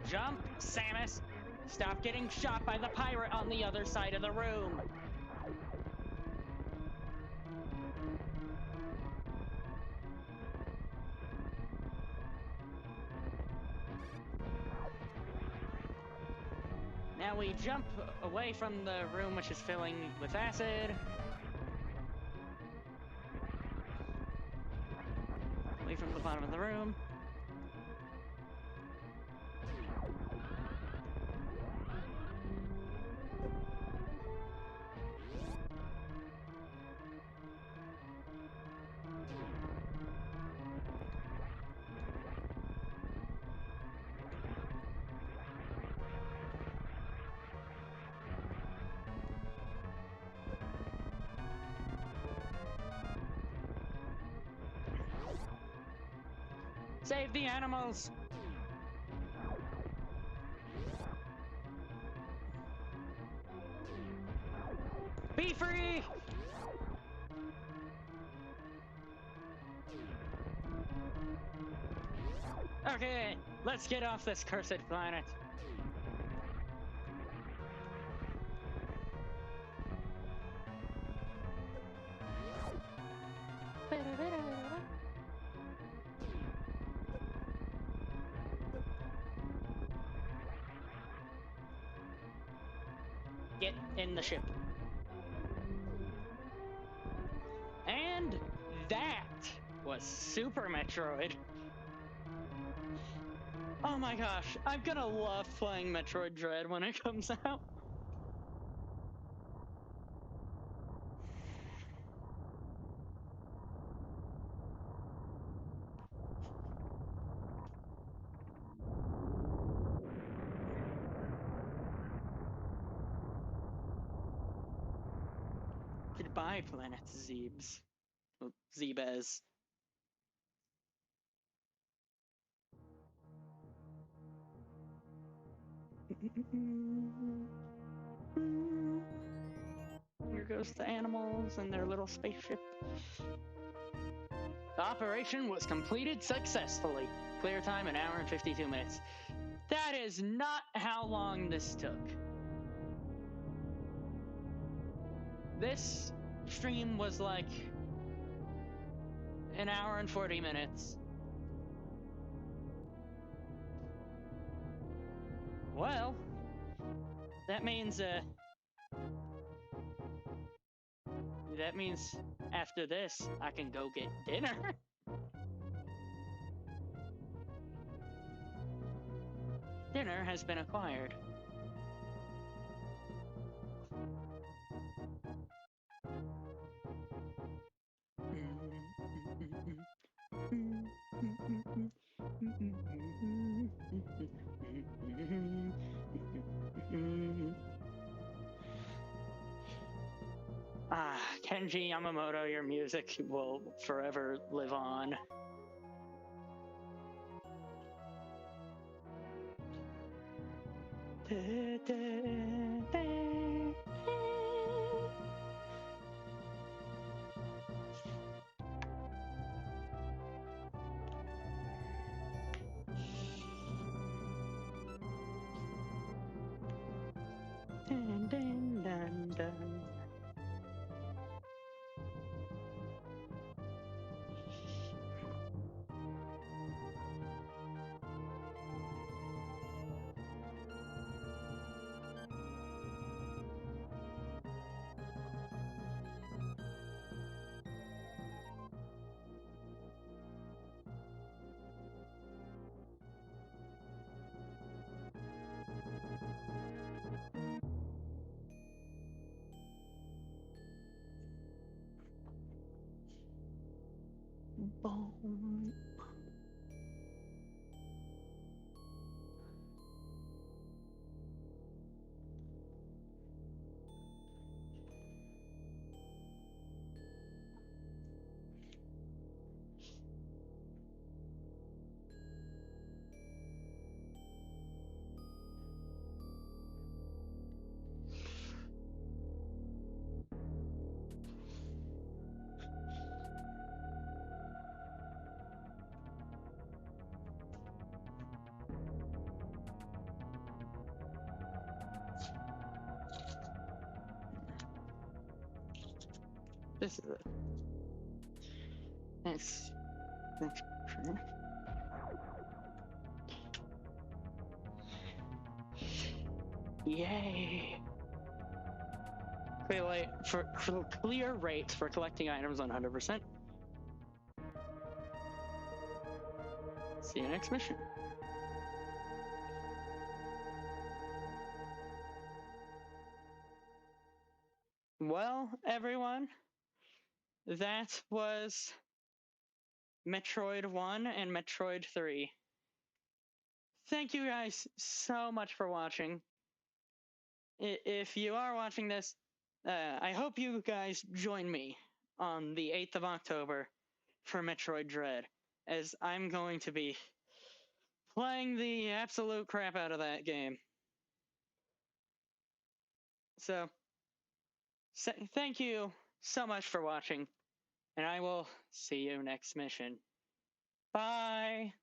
Jump, Samus! Stop getting shot by the pirate on the other side of the room! Now we jump away from the room which is filling with acid. Away from the bottom of the room. Save the animals! Be free! Okay, let's get off this cursed planet. Get in the ship. And that was Super Metroid. Oh my gosh, I'm gonna love playing Metroid Dread when it comes out. Goodbye, Planet Zebes. Well, Zebes. Here goes the animals and their little spaceship. The operation was completed successfully. Clear time, 1 hour and 52 minutes. That is not how long this took. This stream was like 1 hour and 40 minutes. Well, that means after this, I can go get dinner. Dinner has been acquired. Ah, Kenji Yamamoto, your music will forever live on. Dun, dun, dun, dun. Boom. This is it. Nice. Yay! Clear rate for collecting items 100%. See you next mission. Well, everyone, that was Metroid 1 and Metroid 3. Thank you guys so much for watching. If you are watching this, I hope you guys join me on the 8th of October for Metroid Dread, as I'm going to be playing the absolute crap out of that game. So, thank you so much for watching, and I will see you next mission. Bye!